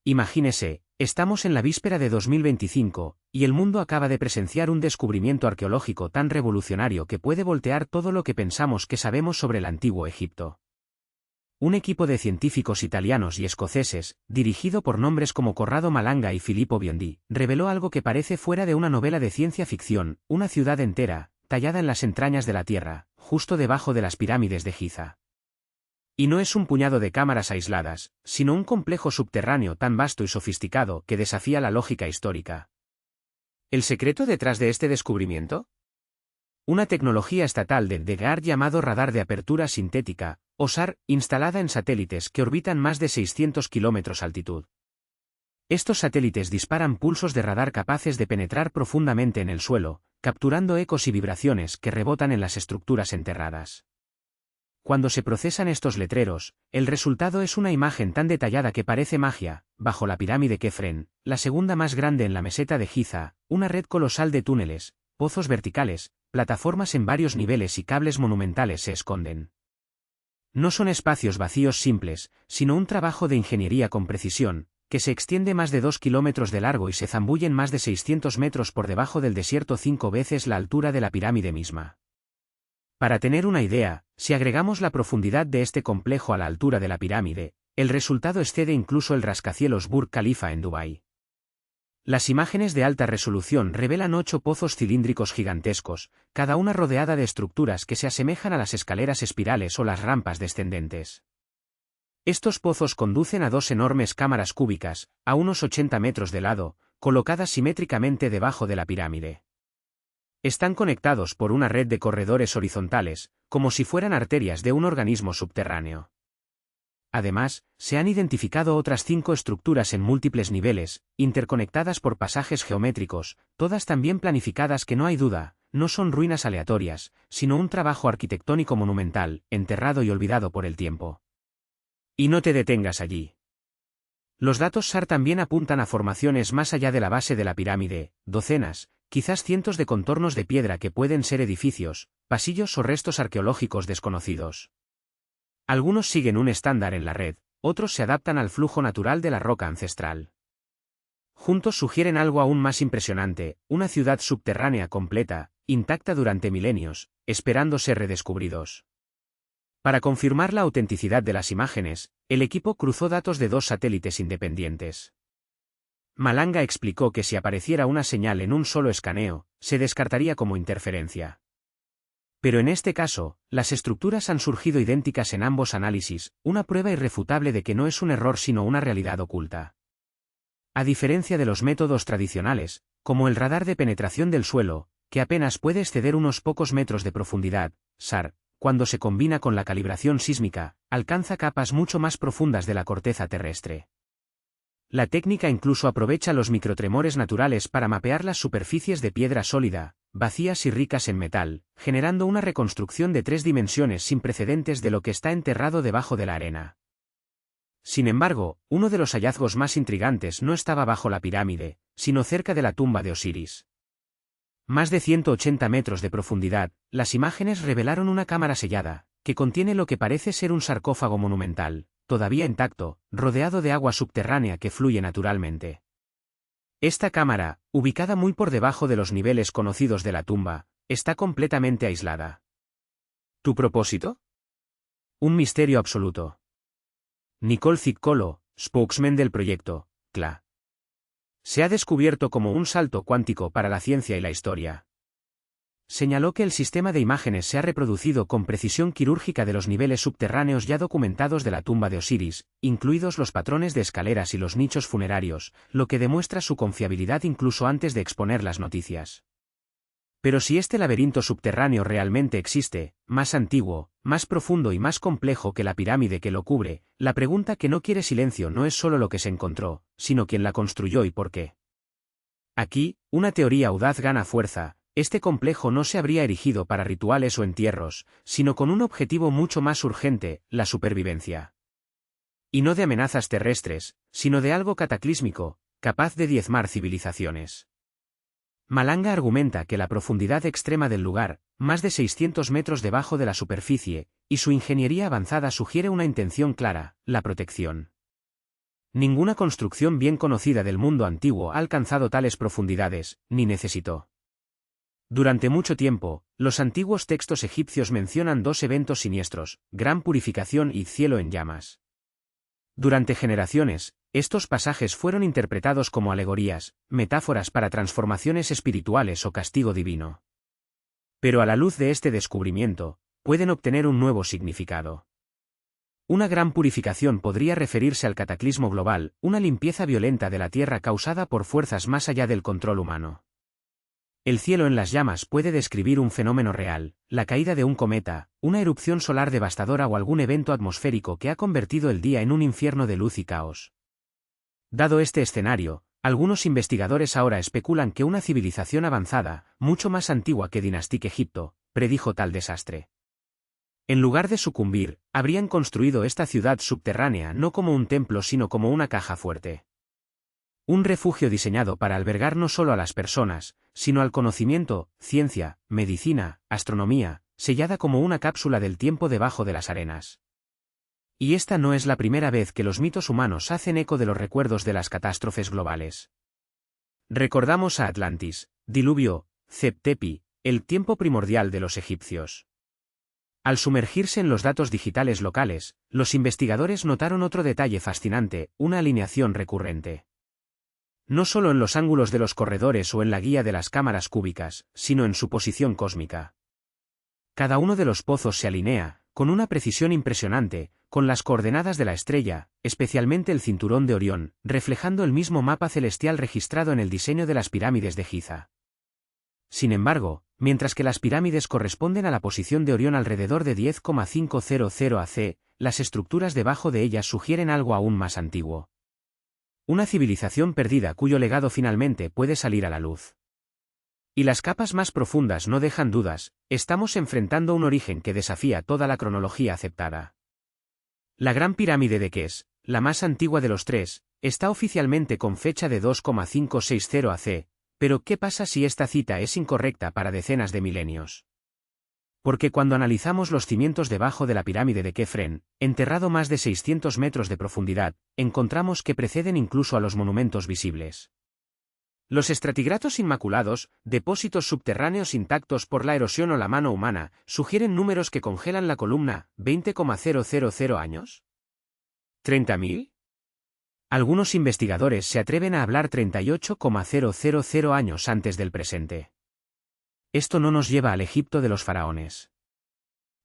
Imagínese, estamos en la víspera de 2025, y el mundo acaba de presenciar un descubrimiento arqueológico tan revolucionario que puede voltear todo lo que pensamos que sabemos sobre el antiguo Egipto. Un equipo de científicos italianos y escoceses, dirigido por nombres como Corrado Malanga y Filippo Biondi, reveló algo que parece fuera de una novela de ciencia ficción: una ciudad entera, tallada en las entrañas de la Tierra, justo debajo de las pirámides de Giza. Y no es un puñado de cámaras aisladas, sino un complejo subterráneo tan vasto y sofisticado que desafía la lógica histórica. ¿El secreto detrás de este descubrimiento? Una tecnología estatal de DEGAR llamado radar de apertura sintética, o SAR, instalada en satélites que orbitan más de 600 kilómetros de altitud. Estos satélites disparan pulsos de radar capaces de penetrar profundamente en el suelo, capturando ecos y vibraciones que rebotan en las estructuras enterradas. Cuando se procesan estos letreros, el resultado es una imagen tan detallada que parece magia. Bajo la pirámide Kefren, la segunda más grande en la meseta de Giza, una red colosal de túneles, pozos verticales, plataformas en varios niveles y cables monumentales se esconden. No son espacios vacíos simples, sino un trabajo de ingeniería con precisión, que se extiende más de 2 kilómetros de largo y se zambullen más de 600 metros por debajo del desierto, 5 veces la altura de la pirámide misma. Para tener una idea, si agregamos la profundidad de este complejo a la altura de la pirámide, el resultado excede incluso el rascacielos Burj Khalifa en Dubái. Las imágenes de alta resolución revelan 8 pozos cilíndricos gigantescos, cada una rodeada de estructuras que se asemejan a las escaleras espirales o las rampas descendentes. Estos pozos conducen a 2 enormes cámaras cúbicas, a unos 80 metros de lado, colocadas simétricamente debajo de la pirámide. Están conectados por una red de corredores horizontales, como si fueran arterias de un organismo subterráneo. Además, se han identificado otras 5 estructuras en múltiples niveles, interconectadas por pasajes geométricos, todas tan bien planificadas que no hay duda, no son ruinas aleatorias, sino un trabajo arquitectónico monumental, enterrado y olvidado por el tiempo. Y no te detengas allí. Los datos SAR también apuntan a formaciones más allá de la base de la pirámide, docenas, quizás cientos de contornos de piedra que pueden ser edificios, pasillos o restos arqueológicos desconocidos. Algunos siguen un estándar en la red, otros se adaptan al flujo natural de la roca ancestral. Juntos sugieren algo aún más impresionante: una ciudad subterránea completa, intacta durante milenios, esperando ser redescubridos. Para confirmar la autenticidad de las imágenes, el equipo cruzó datos de 2 satélites independientes. Malanga explicó que si apareciera una señal en un solo escaneo, se descartaría como interferencia. Pero en este caso, las estructuras han surgido idénticas en ambos análisis, una prueba irrefutable de que no es un error sino una realidad oculta. A diferencia de los métodos tradicionales, como el radar de penetración del suelo, que apenas puede exceder unos pocos metros de profundidad, SAR, cuando se combina con la calibración sísmica, alcanza capas mucho más profundas de la corteza terrestre. La técnica incluso aprovecha los microtremores naturales para mapear las superficies de piedra sólida, vacías y ricas en metal, generando una reconstrucción de 3 dimensiones sin precedentes de lo que está enterrado debajo de la arena. Sin embargo, uno de los hallazgos más intrigantes no estaba bajo la pirámide, sino cerca de la tumba de Osiris. Más de 180 metros de profundidad, las imágenes revelaron una cámara sellada, que contiene lo que parece ser un sarcófago monumental, todavía intacto, rodeado de agua subterránea que fluye naturalmente. Esta cámara, ubicada muy por debajo de los niveles conocidos de la tumba, está completamente aislada. ¿Tu propósito? Un misterio absoluto. Nicole Ziccolo, spokesman del proyecto, CLA. Se ha descubierto como un salto cuántico para la ciencia y la historia. Señaló que el sistema de imágenes se ha reproducido con precisión quirúrgica de los niveles subterráneos ya documentados de la tumba de Osiris, incluidos los patrones de escaleras y los nichos funerarios, lo que demuestra su confiabilidad incluso antes de exponer las noticias. Pero si este laberinto subterráneo realmente existe, más antiguo, más profundo y más complejo que la pirámide que lo cubre, la pregunta que no quiere silencio no es solo lo que se encontró, sino quién la construyó y por qué. Aquí, una teoría audaz gana fuerza. Este complejo no se habría erigido para rituales o entierros, sino con un objetivo mucho más urgente: la supervivencia. Y no de amenazas terrestres, sino de algo cataclísmico, capaz de diezmar civilizaciones. Malanga argumenta que la profundidad extrema del lugar, más de 600 metros debajo de la superficie, y su ingeniería avanzada sugiere una intención clara: la protección. Ninguna construcción bien conocida del mundo antiguo ha alcanzado tales profundidades, ni necesitó. Durante mucho tiempo, los antiguos textos egipcios mencionan dos eventos siniestros, gran purificación y cielo en llamas. Durante generaciones, estos pasajes fueron interpretados como alegorías, metáforas para transformaciones espirituales o castigo divino. Pero a la luz de este descubrimiento, pueden obtener un nuevo significado. Una gran purificación podría referirse al cataclismo global, una limpieza violenta de la Tierra causada por fuerzas más allá del control humano. El cielo en las llamas puede describir un fenómeno real, la caída de un cometa, una erupción solar devastadora o algún evento atmosférico que ha convertido el día en un infierno de luz y caos. Dado este escenario, algunos investigadores ahora especulan que una civilización avanzada, mucho más antigua que Dinastique Egipto, predijo tal desastre. En lugar de sucumbir, habrían construido esta ciudad subterránea no como un templo sino como una caja fuerte. Un refugio diseñado para albergar no solo a las personas, sino al conocimiento, ciencia, medicina, astronomía, sellada como una cápsula del tiempo debajo de las arenas. Y esta no es la primera vez que los mitos humanos hacen eco de los recuerdos de las catástrofes globales. Recordamos a Atlantis, diluvio, Zep-Tepi, el tiempo primordial de los egipcios. Al sumergirse en los datos digitales locales, los investigadores notaron otro detalle fascinante, una alineación recurrente. No solo en los ángulos de los corredores o en la guía de las cámaras cúbicas, sino en su posición cósmica. Cada uno de los pozos se alinea, con una precisión impresionante, con las coordenadas de la estrella, especialmente el cinturón de Orión, reflejando el mismo mapa celestial registrado en el diseño de las pirámides de Giza. Sin embargo, mientras que las pirámides corresponden a la posición de Orión alrededor de 10,500 AC, las estructuras debajo de ellas sugieren algo aún más antiguo. Una civilización perdida cuyo legado finalmente puede salir a la luz. Y las capas más profundas no dejan dudas, estamos enfrentando un origen que desafía toda la cronología aceptada. La Gran Pirámide de Keops, la más antigua de los tres, está oficialmente con fecha de 2,560 AC, pero ¿qué pasa si esta cita es incorrecta para decenas de milenios? Porque cuando analizamos los cimientos debajo de la pirámide de Kefren, enterrado más de 600 metros de profundidad, encontramos que preceden incluso a los monumentos visibles. Los estratigratos inmaculados, depósitos subterráneos intactos por la erosión o la mano humana, sugieren números que congelan la columna, 20,000 años. ¿30.000? Algunos investigadores se atreven a hablar 38,000 años antes del presente. Esto no nos lleva al Egipto de los faraones.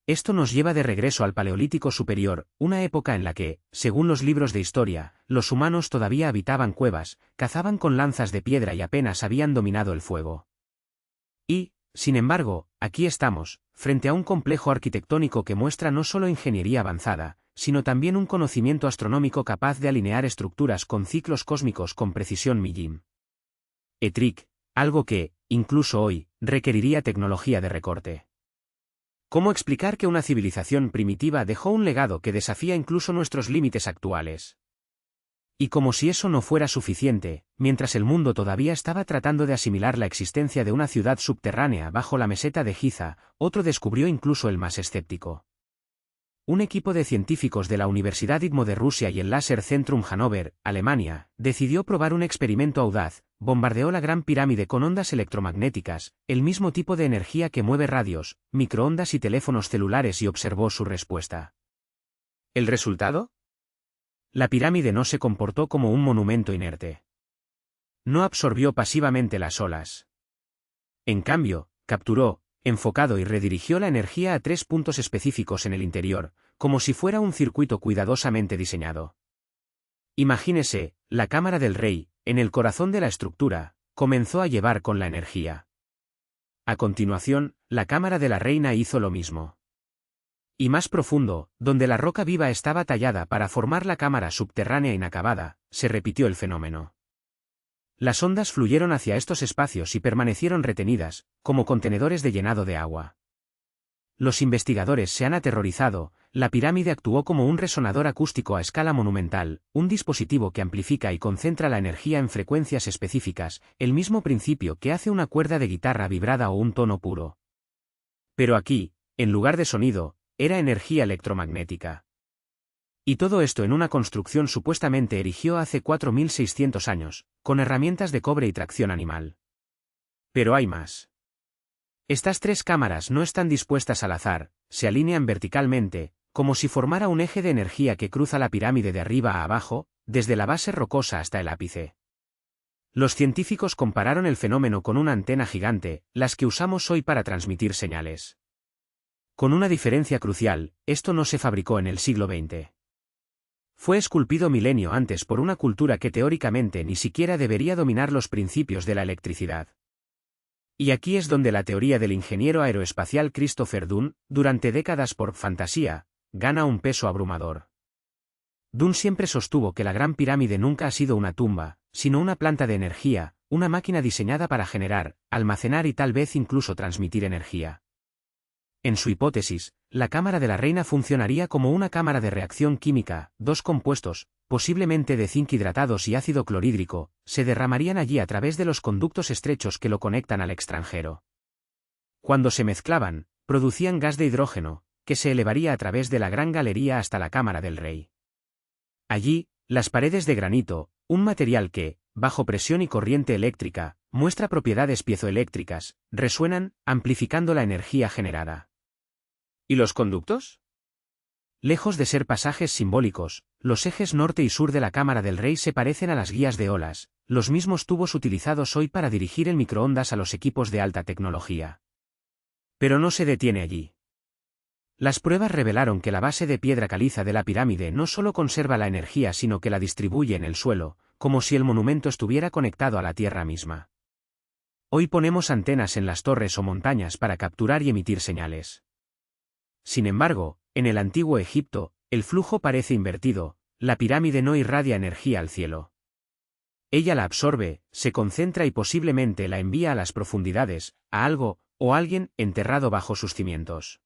Esto nos lleva de regreso al Paleolítico Superior, una época en la que, según los libros de historia, los humanos todavía habitaban cuevas, cazaban con lanzas de piedra y apenas habían dominado el fuego. Y, sin embargo, aquí estamos, frente a un complejo arquitectónico que muestra no solo ingeniería avanzada, sino también un conocimiento astronómico capaz de alinear estructuras con ciclos cósmicos con precisión millim. Etrik, algo que, incluso hoy, requeriría tecnología de recorte. ¿Cómo explicar que una civilización primitiva dejó un legado que desafía incluso nuestros límites actuales? Y como si eso no fuera suficiente, mientras el mundo todavía estaba tratando de asimilar la existencia de una ciudad subterránea bajo la meseta de Giza, otro descubrió incluso el más escéptico. Un equipo de científicos de la Universidad ITMO de Rusia y el Laser Zentrum Hannover, Alemania, decidió probar un experimento audaz, bombardeó la Gran Pirámide con ondas electromagnéticas, el mismo tipo de energía que mueve radios, microondas y teléfonos celulares y observó su respuesta. ¿El resultado? La pirámide no se comportó como un monumento inerte. No absorbió pasivamente las olas. En cambio, capturó, enfocado y redirigió la energía a 3 puntos específicos en el interior, como si fuera un circuito cuidadosamente diseñado. Imagínese, la cámara del rey, en el corazón de la estructura, comenzó a llevar con la energía. A continuación, la cámara de la reina hizo lo mismo. Y más profundo, donde la roca viva estaba tallada para formar la cámara subterránea inacabada, se repitió el fenómeno. Las ondas fluyeron hacia estos espacios y permanecieron retenidas, como contenedores de llenado de agua. Los investigadores se han aterrorizado, la pirámide actuó como un resonador acústico a escala monumental, un dispositivo que amplifica y concentra la energía en frecuencias específicas, el mismo principio que hace una cuerda de guitarra vibrada o un tono puro. Pero aquí, en lugar de sonido, era energía electromagnética. Y todo esto en una construcción supuestamente erigió hace 4600 años, con herramientas de cobre y tracción animal. Pero hay más. Estas 3 cámaras no están dispuestas al azar, se alinean verticalmente, como si formara un eje de energía que cruza la pirámide de arriba a abajo, desde la base rocosa hasta el ápice. Los científicos compararon el fenómeno con una antena gigante, las que usamos hoy para transmitir señales. Con una diferencia crucial, esto no se fabricó en el siglo XX. Fue esculpido milenio antes por una cultura que teóricamente ni siquiera debería dominar los principios de la electricidad. Y aquí es donde la teoría del ingeniero aeroespacial Christopher Dunn, durante décadas por fantasía, gana un peso abrumador. Dunn siempre sostuvo que la Gran Pirámide nunca ha sido una tumba, sino una planta de energía, una máquina diseñada para generar, almacenar y tal vez incluso transmitir energía. En su hipótesis, la cámara de la reina funcionaría como una cámara de reacción química, 2 compuestos, posiblemente de zinc hidratados y ácido clorhídrico, se derramarían allí a través de los conductos estrechos que lo conectan al extranjero. Cuando se mezclaban, producían gas de hidrógeno, que se elevaría a través de la gran galería hasta la cámara del rey. Allí, las paredes de granito, un material que, bajo presión y corriente eléctrica, muestra propiedades piezoeléctricas, resuenan, amplificando la energía generada. ¿Y los conductos? Lejos de ser pasajes simbólicos, los ejes norte y sur de la cámara del rey se parecen a las guías de olas, los mismos tubos utilizados hoy para dirigir el microondas a los equipos de alta tecnología. Pero no se detiene allí. Las pruebas revelaron que la base de piedra caliza de la pirámide no solo conserva la energía sino que la distribuye en el suelo, como si el monumento estuviera conectado a la tierra misma. Hoy ponemos antenas en las torres o montañas para capturar y emitir señales. Sin embargo, en el antiguo Egipto, el flujo parece invertido, la pirámide no irradia energía al cielo. Ella la absorbe, se concentra y posiblemente la envía a las profundidades, a algo, o alguien, enterrado bajo sus cimientos.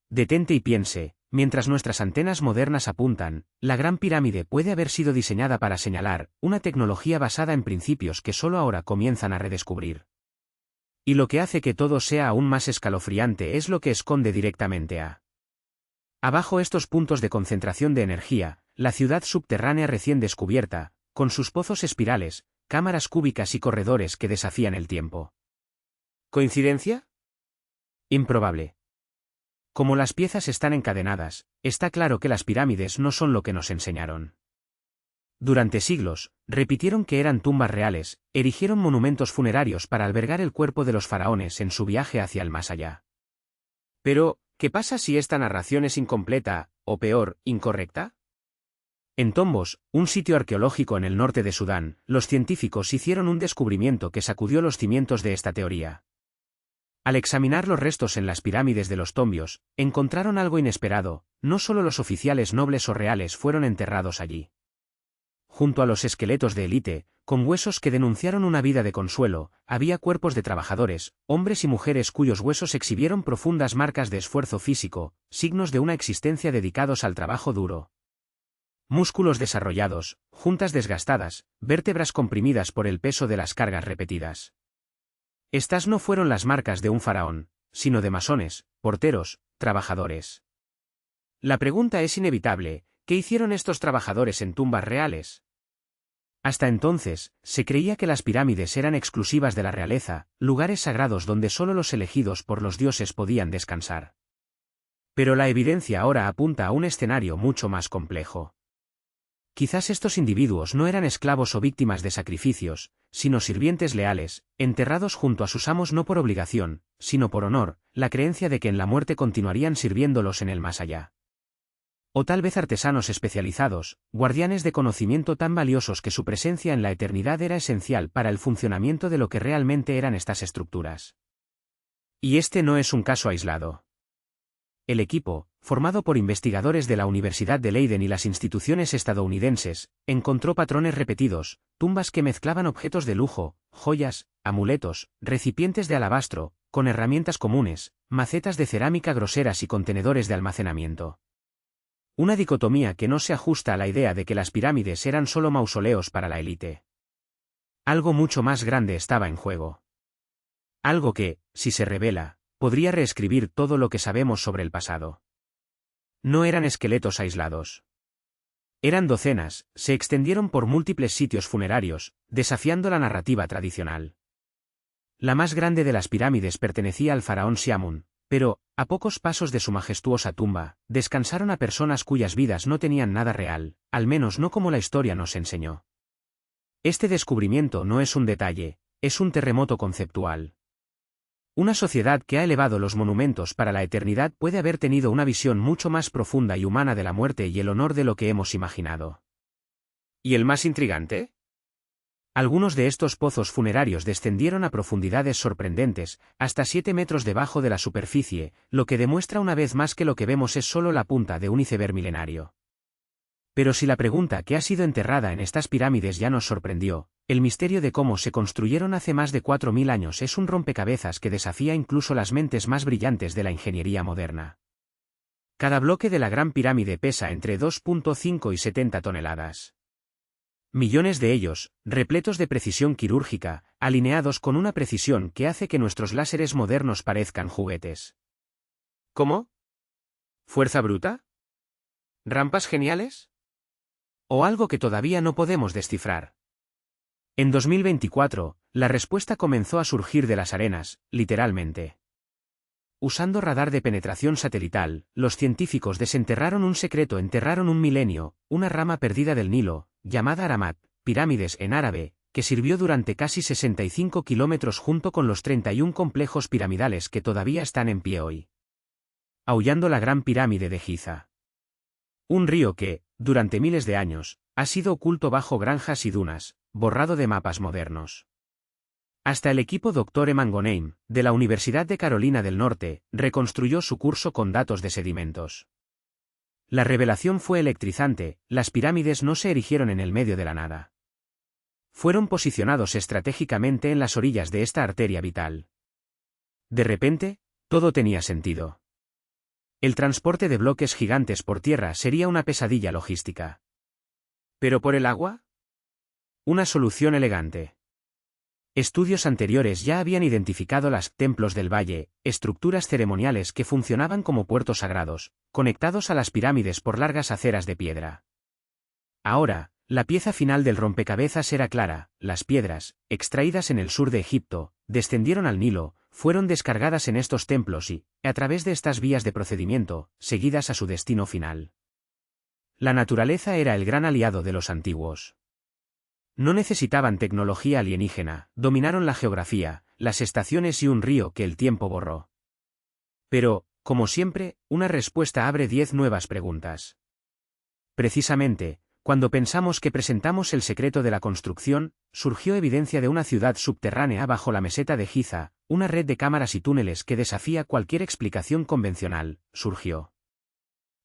Detente y piense, mientras nuestras antenas modernas apuntan, la Gran Pirámide puede haber sido diseñada para señalar, una tecnología basada en principios que solo ahora comienzan a redescubrir. Y lo que hace que todo sea aún más escalofriante es lo que esconde directamente abajo estos puntos de concentración de energía, la ciudad subterránea recién descubierta, con sus pozos espirales, cámaras cúbicas y corredores que desafían el tiempo. ¿Coincidencia? Improbable. Como las piezas están encadenadas, está claro que las pirámides no son lo que nos enseñaron. Durante siglos, repitieron que eran tumbas reales, erigieron monumentos funerarios para albergar el cuerpo de los faraones en su viaje hacia el más allá. Pero, ¿qué pasa si esta narración es incompleta, o peor, incorrecta? En Tombos, un sitio arqueológico en el norte de Sudán, los científicos hicieron un descubrimiento que sacudió los cimientos de esta teoría. Al examinar los restos en las pirámides de los Tombios, encontraron algo inesperado, no solo los oficiales nobles o reales fueron enterrados allí. Junto a los esqueletos de élite, con huesos que denunciaron una vida de consuelo, había cuerpos de trabajadores, hombres y mujeres cuyos huesos exhibieron profundas marcas de esfuerzo físico, signos de una existencia dedicados al trabajo duro. Músculos desarrollados, juntas desgastadas, vértebras comprimidas por el peso de las cargas repetidas. Estas no fueron las marcas de un faraón, sino de masones, porteros, trabajadores. La pregunta es inevitable, ¿qué hicieron estos trabajadores en tumbas reales? Hasta entonces, se creía que las pirámides eran exclusivas de la realeza, lugares sagrados donde solo los elegidos por los dioses podían descansar. Pero la evidencia ahora apunta a un escenario mucho más complejo. Quizás estos individuos no eran esclavos o víctimas de sacrificios, sino sirvientes leales, enterrados junto a sus amos no por obligación, sino por honor, la creencia de que en la muerte continuarían sirviéndolos en el más allá. O tal vez artesanos especializados, guardianes de conocimiento tan valiosos que su presencia en la eternidad era esencial para el funcionamiento de lo que realmente eran estas estructuras. Y este no es un caso aislado. El equipo, formado por investigadores de la Universidad de Leiden y las instituciones estadounidenses, encontró patrones repetidos, tumbas que mezclaban objetos de lujo, joyas, amuletos, recipientes de alabastro, con herramientas comunes, macetas de cerámica groseras y contenedores de almacenamiento. Una dicotomía que no se ajusta a la idea de que las pirámides eran solo mausoleos para la élite. Algo mucho más grande estaba en juego. Algo que, si se revela, podría reescribir todo lo que sabemos sobre el pasado. No eran esqueletos aislados. Eran docenas, se extendieron por múltiples sitios funerarios, desafiando la narrativa tradicional. La más grande de las pirámides pertenecía al faraón Siamun, pero, a pocos pasos de su majestuosa tumba, descansaron a personas cuyas vidas no tenían nada real, al menos no como la historia nos enseñó. Este descubrimiento no es un detalle, es un terremoto conceptual. Una sociedad que ha elevado los monumentos para la eternidad puede haber tenido una visión mucho más profunda y humana de la muerte y el honor de lo que hemos imaginado. ¿Y el más intrigante? Algunos de estos pozos funerarios descendieron a profundidades sorprendentes, hasta 7 metros debajo de la superficie, lo que demuestra una vez más que lo que vemos es solo la punta de un iceberg milenario. Pero si la pregunta ¿qué ha sido enterrada en estas pirámides ya nos sorprendió? El misterio de cómo se construyeron hace más de 4000 años es un rompecabezas que desafía incluso las mentes más brillantes de la ingeniería moderna. Cada bloque de la Gran Pirámide pesa entre 2,5 y 70 toneladas. Millones de ellos, repletos de precisión quirúrgica, alineados con una precisión que hace que nuestros láseres modernos parezcan juguetes. ¿Cómo? ¿Fuerza bruta? ¿Rampas geniales? ¿O algo que todavía no podemos descifrar? En 2024, la respuesta comenzó a surgir de las arenas, literalmente. Usando radar de penetración satelital, los científicos desenterraron un secreto, enterraron un milenio, una rama perdida del Nilo, llamada Aramat, pirámides en árabe, que sirvió durante casi 65 kilómetros junto con los 31 complejos piramidales que todavía están en pie hoy. Aullando la Gran Pirámide de Giza. Un río que, durante miles de años, ha sido oculto bajo granjas y dunas, borrado de mapas modernos. Hasta el equipo Dr. Eman Goneim, de la Universidad de Carolina del Norte, reconstruyó su curso con datos de sedimentos. La revelación fue electrizante, las pirámides no se erigieron en el medio de la nada. Fueron posicionados estratégicamente en las orillas de esta arteria vital. De repente, todo tenía sentido. El transporte de bloques gigantes por tierra sería una pesadilla logística. ¿Pero por el agua? Una solución elegante. Estudios anteriores ya habían identificado los templos del valle, estructuras ceremoniales que funcionaban como puertos sagrados, conectados a las pirámides por largas aceras de piedra. Ahora, la pieza final del rompecabezas era clara: las piedras, extraídas en el sur de Egipto, descendieron al Nilo, fueron descargadas en estos templos y, a través de estas vías de procedimiento, seguidas a su destino final. La naturaleza era el gran aliado de los antiguos. No necesitaban tecnología alienígena, dominaron la geografía, las estaciones y un río que el tiempo borró. Pero, como siempre, una respuesta abre 10 nuevas preguntas. Precisamente, cuando pensamos que presentamos el secreto de la construcción, surgió evidencia de una ciudad subterránea bajo la meseta de Giza, una red de cámaras y túneles que desafía cualquier explicación convencional, surgió.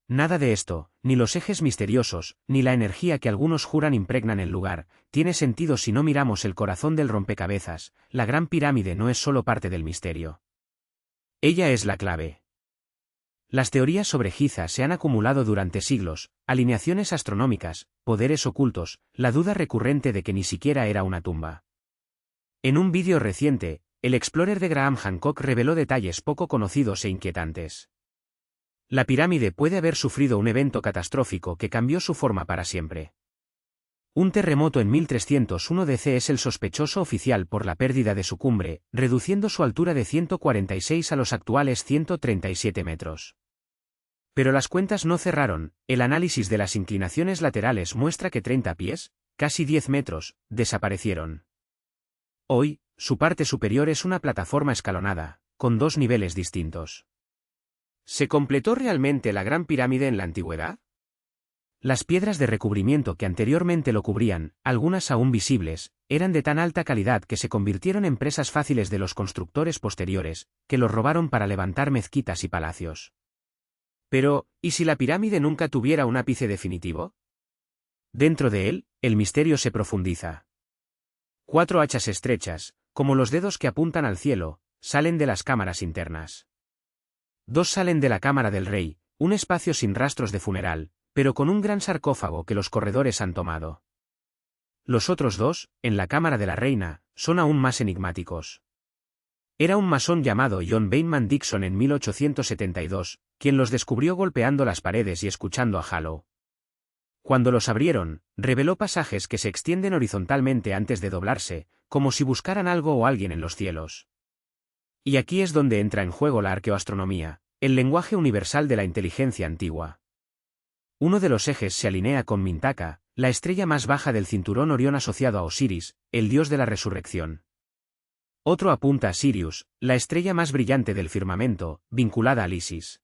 Nada de esto, ni los ejes misteriosos, ni la energía que algunos juran impregnan el lugar, tiene sentido si no miramos el corazón del rompecabezas. La Gran Pirámide no es solo parte del misterio. Ella es la clave. Las teorías sobre Giza se han acumulado durante siglos: alineaciones astronómicas, poderes ocultos, la duda recurrente de que ni siquiera era una tumba. En un vídeo reciente, el Explorer de Graham Hancock reveló detalles poco conocidos e inquietantes. La pirámide puede haber sufrido un evento catastrófico que cambió su forma para siempre. Un terremoto en 1301 DC es el sospechoso oficial por la pérdida de su cumbre, reduciendo su altura de 146 a los actuales 137 metros. Pero las cuentas no cerraron: el análisis de las inclinaciones laterales muestra que 30 pies, casi 10 metros, desaparecieron. Hoy, su parte superior es una plataforma escalonada, con 2 niveles distintos. ¿Se completó realmente la Gran Pirámide en la antigüedad? Las piedras de recubrimiento que anteriormente lo cubrían, algunas aún visibles, eran de tan alta calidad que se convirtieron en presas fáciles de los constructores posteriores, que los robaron para levantar mezquitas y palacios. Pero, ¿y si la pirámide nunca tuviera un ápice definitivo? Dentro de él, el misterio se profundiza. 4 hachas estrechas, como los dedos que apuntan al cielo, salen de las cámaras internas. 2 salen de la cámara del rey, un espacio sin rastros de funeral, pero con un gran sarcófago que los corredores han tomado. Los otros 2, en la cámara de la reina, son aún más enigmáticos. Era un masón llamado John Bateman Dixon en 1872, quien los descubrió golpeando las paredes y escuchando a Hallow. Cuando los abrieron, reveló pasajes que se extienden horizontalmente antes de doblarse, como si buscaran algo o alguien en los cielos. Y aquí es donde entra en juego la arqueoastronomía, el lenguaje universal de la inteligencia antigua. Uno de los ejes se alinea con Mintaka, la estrella más baja del cinturón Orión asociado a Osiris, el dios de la resurrección. Otro apunta a Sirius, la estrella más brillante del firmamento, vinculada a Isis.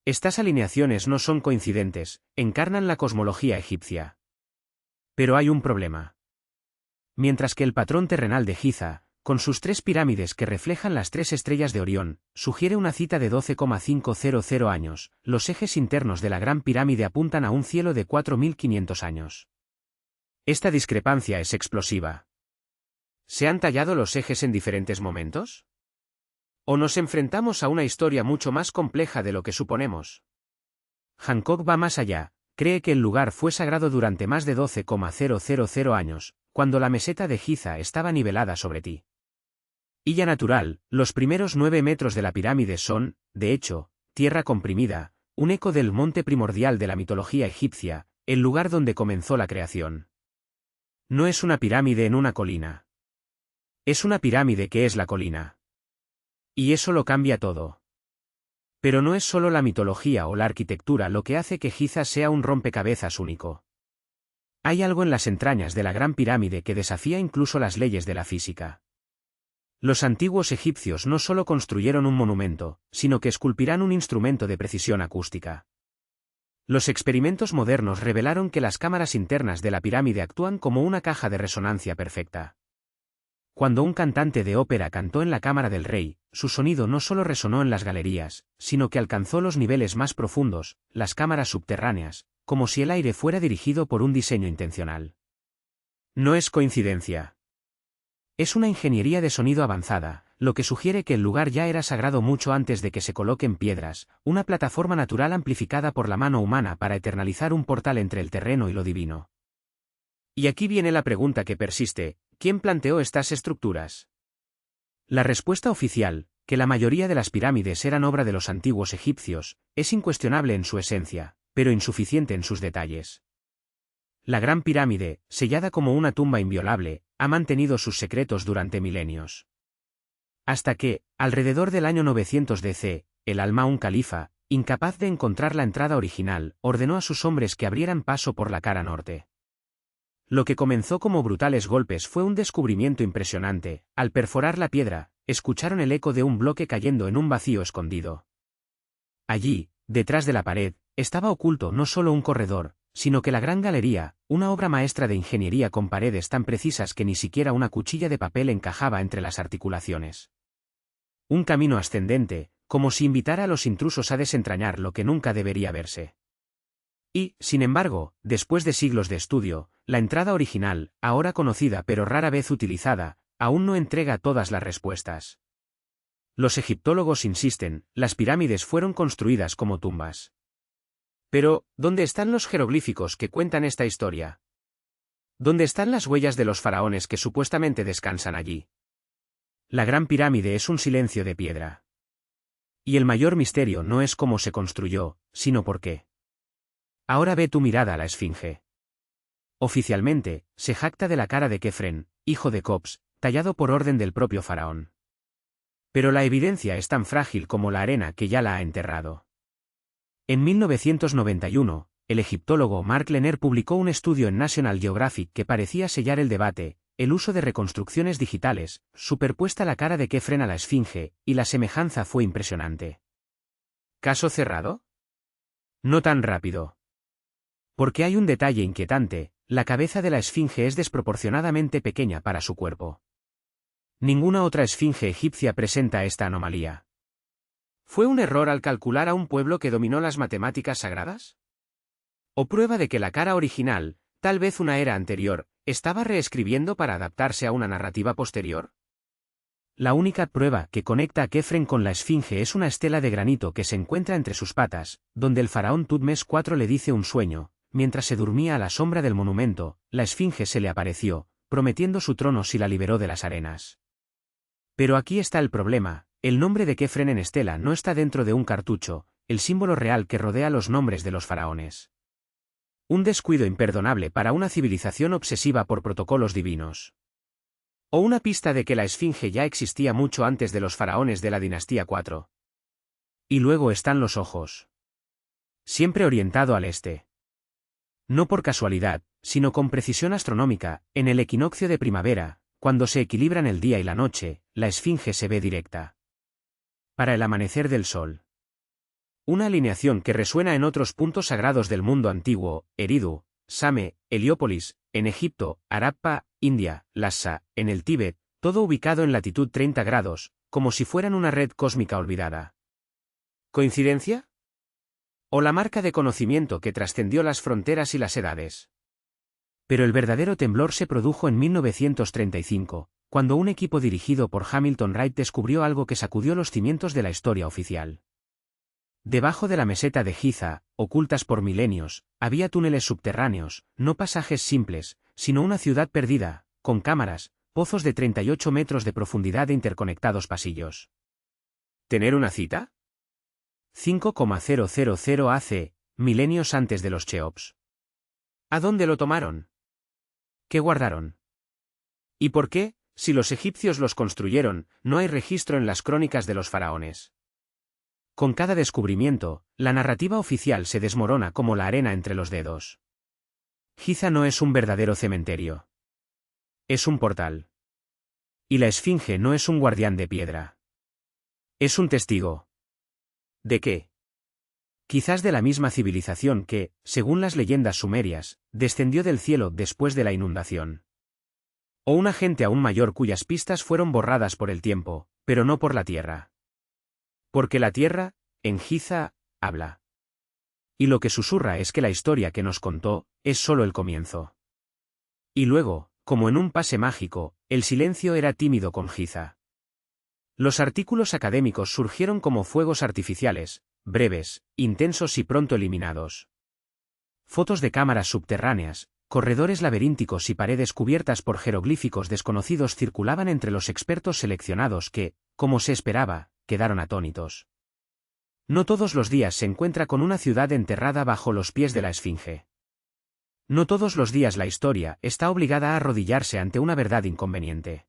Estas alineaciones no son coincidentes, encarnan la cosmología egipcia. Pero hay un problema. Mientras que el patrón terrenal de Giza, con sus 3 pirámides que reflejan las 3 estrellas de Orión, sugiere una cita de 12,500 años, los ejes internos de la Gran Pirámide apuntan a un cielo de 4.500 años. Esta discrepancia es explosiva. ¿Se han tallado los ejes en diferentes momentos? ¿O nos enfrentamos a una historia mucho más compleja de lo que suponemos? Hancock va más allá, cree que el lugar fue sagrado durante más de 12,000 años, cuando la meseta de Giza estaba nivelada sobre ti. Y ya natural, los primeros 9 metros de la pirámide son, de hecho, tierra comprimida, un eco del monte primordial de la mitología egipcia, el lugar donde comenzó la creación. No es una pirámide en una colina. Es una pirámide que es la colina. Y eso lo cambia todo. Pero no es solo la mitología o la arquitectura lo que hace que Giza sea un rompecabezas único. Hay algo en las entrañas de la Gran Pirámide que desafía incluso las leyes de la física. Los antiguos egipcios no solo construyeron un monumento, sino que esculpirán un instrumento de precisión acústica. Los experimentos modernos revelaron que las cámaras internas de la pirámide actúan como una caja de resonancia perfecta. Cuando un cantante de ópera cantó en la cámara del rey, su sonido no solo resonó en las galerías, sino que alcanzó los niveles más profundos, las cámaras subterráneas, como si el aire fuera dirigido por un diseño intencional. No es coincidencia. Es una ingeniería de sonido avanzada, lo que sugiere que el lugar ya era sagrado mucho antes de que se coloquen piedras, una plataforma natural amplificada por la mano humana para eternalizar un portal entre el terreno y lo divino. Y aquí viene la pregunta que persiste: ¿quién planteó estas estructuras? La respuesta oficial, que la mayoría de las pirámides eran obra de los antiguos egipcios, es incuestionable en su esencia, pero insuficiente en sus detalles. La Gran Pirámide, sellada como una tumba inviolable, ha mantenido sus secretos durante milenios. Hasta que, alrededor del año 900 DC, el Al-Ma'mun califa, incapaz de encontrar la entrada original, ordenó a sus hombres que abrieran paso por la cara norte. Lo que comenzó como brutales golpes fue un descubrimiento impresionante: al perforar la piedra, escucharon el eco de un bloque cayendo en un vacío escondido. Allí, detrás de la pared, estaba oculto no solo un corredor, sino que la gran galería, una obra maestra de ingeniería con paredes tan precisas que ni siquiera una cuchilla de papel encajaba entre las articulaciones. Un camino ascendente, como si invitara a los intrusos a desentrañar lo que nunca debería verse. Y, sin embargo, después de siglos de estudio, la entrada original, ahora conocida pero rara vez utilizada, aún no entrega todas las respuestas. Los egiptólogos insisten, las pirámides fueron construidas como tumbas. Pero, ¿dónde están los jeroglíficos que cuentan esta historia? ¿Dónde están las huellas de los faraones que supuestamente descansan allí? La Gran Pirámide es un silencio de piedra. Y el mayor misterio no es cómo se construyó, sino por qué. Ahora ve tu mirada a la Esfinge. Oficialmente, se jacta de la cara de Kefren, hijo de Cops, tallado por orden del propio faraón. Pero la evidencia es tan frágil como la arena que ya la ha enterrado. En 1991, el egiptólogo Mark Lehner publicó un estudio en National Geographic que parecía sellar el debate: el uso de reconstrucciones digitales, superpuesta la cara de Kefren a la Esfinge, y la semejanza fue impresionante. ¿Caso cerrado? No tan rápido. Porque hay un detalle inquietante: la cabeza de la Esfinge es desproporcionadamente pequeña para su cuerpo. Ninguna otra esfinge egipcia presenta esta anomalía. ¿Fue un error al calcular a un pueblo que dominó las matemáticas sagradas? ¿O prueba de que la cara original, tal vez una era anterior, estaba reescribiendo para adaptarse a una narrativa posterior? La única prueba que conecta a Kefren con la Esfinge es una estela de granito que se encuentra entre sus patas, donde el faraón Tutmés IV le dice un sueño: mientras se dormía a la sombra del monumento, la Esfinge se le apareció, prometiendo su trono si la liberó de las arenas. Pero aquí está el problema: el nombre de Kefren en estela no está dentro de un cartucho, el símbolo real que rodea los nombres de los faraones. Un descuido imperdonable para una civilización obsesiva por protocolos divinos. O una pista de que la Esfinge ya existía mucho antes de los faraones de la dinastía 4. Y luego están los ojos. Siempre orientado al este. No por casualidad, sino con precisión astronómica, en el equinoccio de primavera, cuando se equilibran el día y la noche, la Esfinge se ve directa. Para el amanecer del sol. Una alineación que resuena en otros puntos sagrados del mundo antiguo, Eridu, Same, Heliópolis, en Egipto, Harappa, India, Lhasa, en el Tíbet, todo ubicado en latitud 30 grados, como si fueran una red cósmica olvidada. ¿Coincidencia? ¿O la marca de conocimiento que trascendió las fronteras y las edades? Pero el verdadero temblor se produjo en 1935, cuando un equipo dirigido por Hamilton Wright descubrió algo que sacudió los cimientos de la historia oficial. Debajo de la meseta de Giza, ocultas por milenios, había túneles subterráneos, no pasajes simples, sino una ciudad perdida, con cámaras, pozos de 38 metros de profundidad e interconectados pasillos. ¿Tener una cita? 5,000 AC, milenios antes de los Cheops. ¿A dónde lo tomaron? ¿Qué guardaron? ¿Y por qué, si los egipcios los construyeron, no hay registro en las crónicas de los faraones? Con cada descubrimiento, la narrativa oficial se desmorona como la arena entre los dedos. Giza no es un verdadero cementerio. Es un portal. Y la Esfinge no es un guardián de piedra. Es un testigo. ¿De qué? Quizás de la misma civilización que, según las leyendas sumerias, descendió del cielo después de la inundación. O un agente aún mayor cuyas pistas fueron borradas por el tiempo, pero no por la tierra. Porque la tierra, en Giza, habla. Y lo que susurra es que la historia que nos contó, es solo el comienzo. Y luego, como en un pase mágico, el silencio era tímido con Giza. Los artículos académicos surgieron como fuegos artificiales, breves, intensos y pronto eliminados. Fotos de cámaras subterráneas, corredores laberínticos y paredes cubiertas por jeroglíficos desconocidos circulaban entre los expertos seleccionados que, como se esperaba, quedaron atónitos. No todos los días se encuentra con una ciudad enterrada bajo los pies de la Esfinge. No todos los días la historia está obligada a arrodillarse ante una verdad inconveniente.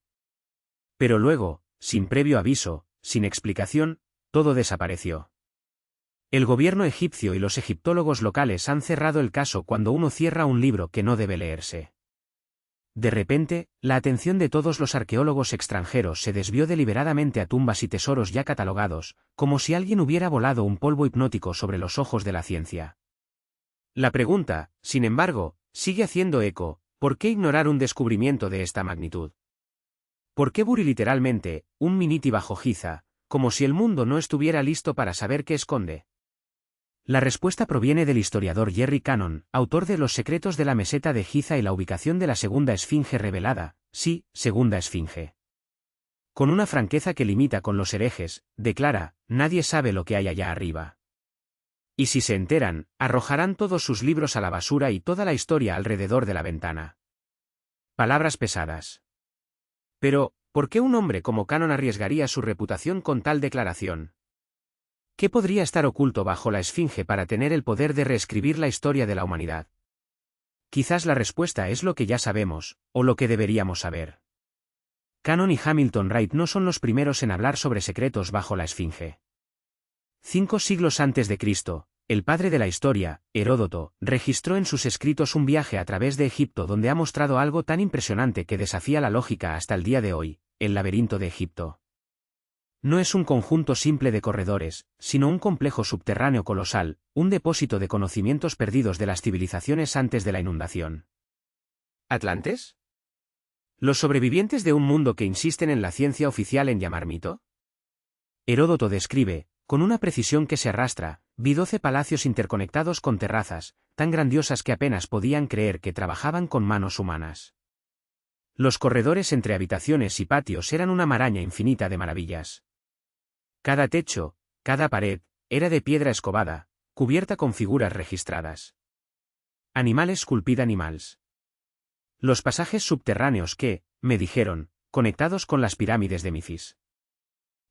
Pero luego, sin previo aviso, sin explicación, todo desapareció. El gobierno egipcio y los egiptólogos locales han cerrado el caso cuando uno cierra un libro que no debe leerse. De repente, la atención de todos los arqueólogos extranjeros se desvió deliberadamente a tumbas y tesoros ya catalogados, como si alguien hubiera volado un polvo hipnótico sobre los ojos de la ciencia. La pregunta, sin embargo, sigue haciendo eco: ¿por qué ignorar un descubrimiento de esta magnitud? ¿Por qué burir literalmente un Miniti bajo Giza, como si el mundo no estuviera listo para saber qué esconde? La respuesta proviene del historiador Jerry Cannon, autor de Los secretos de la meseta de Giza y la ubicación de la segunda esfinge revelada, sí, segunda esfinge. Con una franqueza que limita con los herejes, declara: nadie sabe lo que hay allá arriba. Y si se enteran, arrojarán todos sus libros a la basura y toda la historia alrededor de la ventana. Palabras pesadas. Pero, ¿por qué un hombre como Cannon arriesgaría su reputación con tal declaración? ¿Qué podría estar oculto bajo la Esfinge para tener el poder de reescribir la historia de la humanidad? Quizás la respuesta es lo que ya sabemos, o lo que deberíamos saber. Cannon y Hamilton Wright no son los primeros en hablar sobre secretos bajo la Esfinge. 5 siglos antes de Cristo, el padre de la historia, Heródoto, registró en sus escritos un viaje a través de Egipto donde ha mostrado algo tan impresionante que desafía la lógica hasta el día de hoy: el laberinto de Egipto. No es un conjunto simple de corredores, sino un complejo subterráneo colosal, un depósito de conocimientos perdidos de las civilizaciones antes de la inundación. ¿Atlantes? ¿Los sobrevivientes de un mundo que insisten en la ciencia oficial en llamar mito? Heródoto describe, con una precisión que se arrastra, vi 12 palacios interconectados con terrazas, tan grandiosas que apenas podían creer que trabajaban con manos humanas. Los corredores entre habitaciones y patios eran una maraña infinita de maravillas. Cada techo, cada pared, era de piedra escobada, cubierta con figuras registradas. Animales sculpted animals. Los pasajes subterráneos que, me dijeron, conectados con las pirámides de Memphis.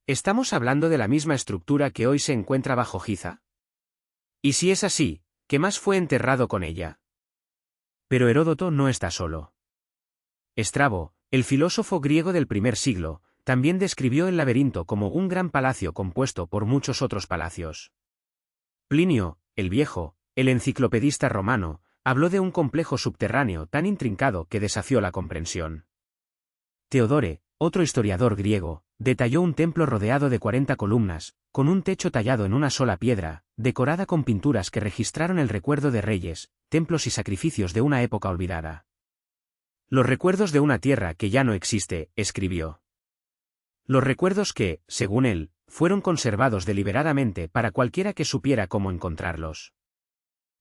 ¿Estamos hablando de la misma estructura que hoy se encuentra bajo Giza? Y si es así, ¿qué más fue enterrado con ella? Pero Heródoto no está solo. Estrabo, el filósofo griego del primer siglo, también describió el laberinto como un gran palacio compuesto por muchos otros palacios. Plinio, el Viejo, el enciclopedista romano, habló de un complejo subterráneo tan intrincado que desafió la comprensión. Teodore, otro historiador griego, detalló un templo rodeado de 40 columnas, con un techo tallado en una sola piedra, decorada con pinturas que registraron el recuerdo de reyes, templos y sacrificios de una época olvidada. Los recuerdos de una tierra que ya no existe, escribió. Los recuerdos que, según él, fueron conservados deliberadamente para cualquiera que supiera cómo encontrarlos.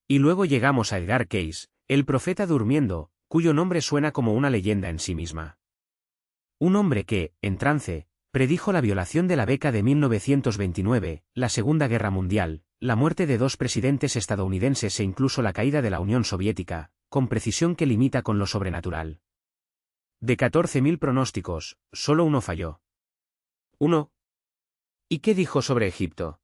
Y luego llegamos a Edgar Cayce, el profeta durmiendo, cuyo nombre suena como una leyenda en sí misma. Un hombre que, en trance, predijo la violación de la beca de 1929, la Segunda Guerra Mundial, la muerte de 2 presidentes estadounidenses e incluso la caída de la Unión Soviética, con precisión que limita con lo sobrenatural. De 14.000 pronósticos, solo uno falló. ¿Uno? ¿Y qué dijo sobre Egipto?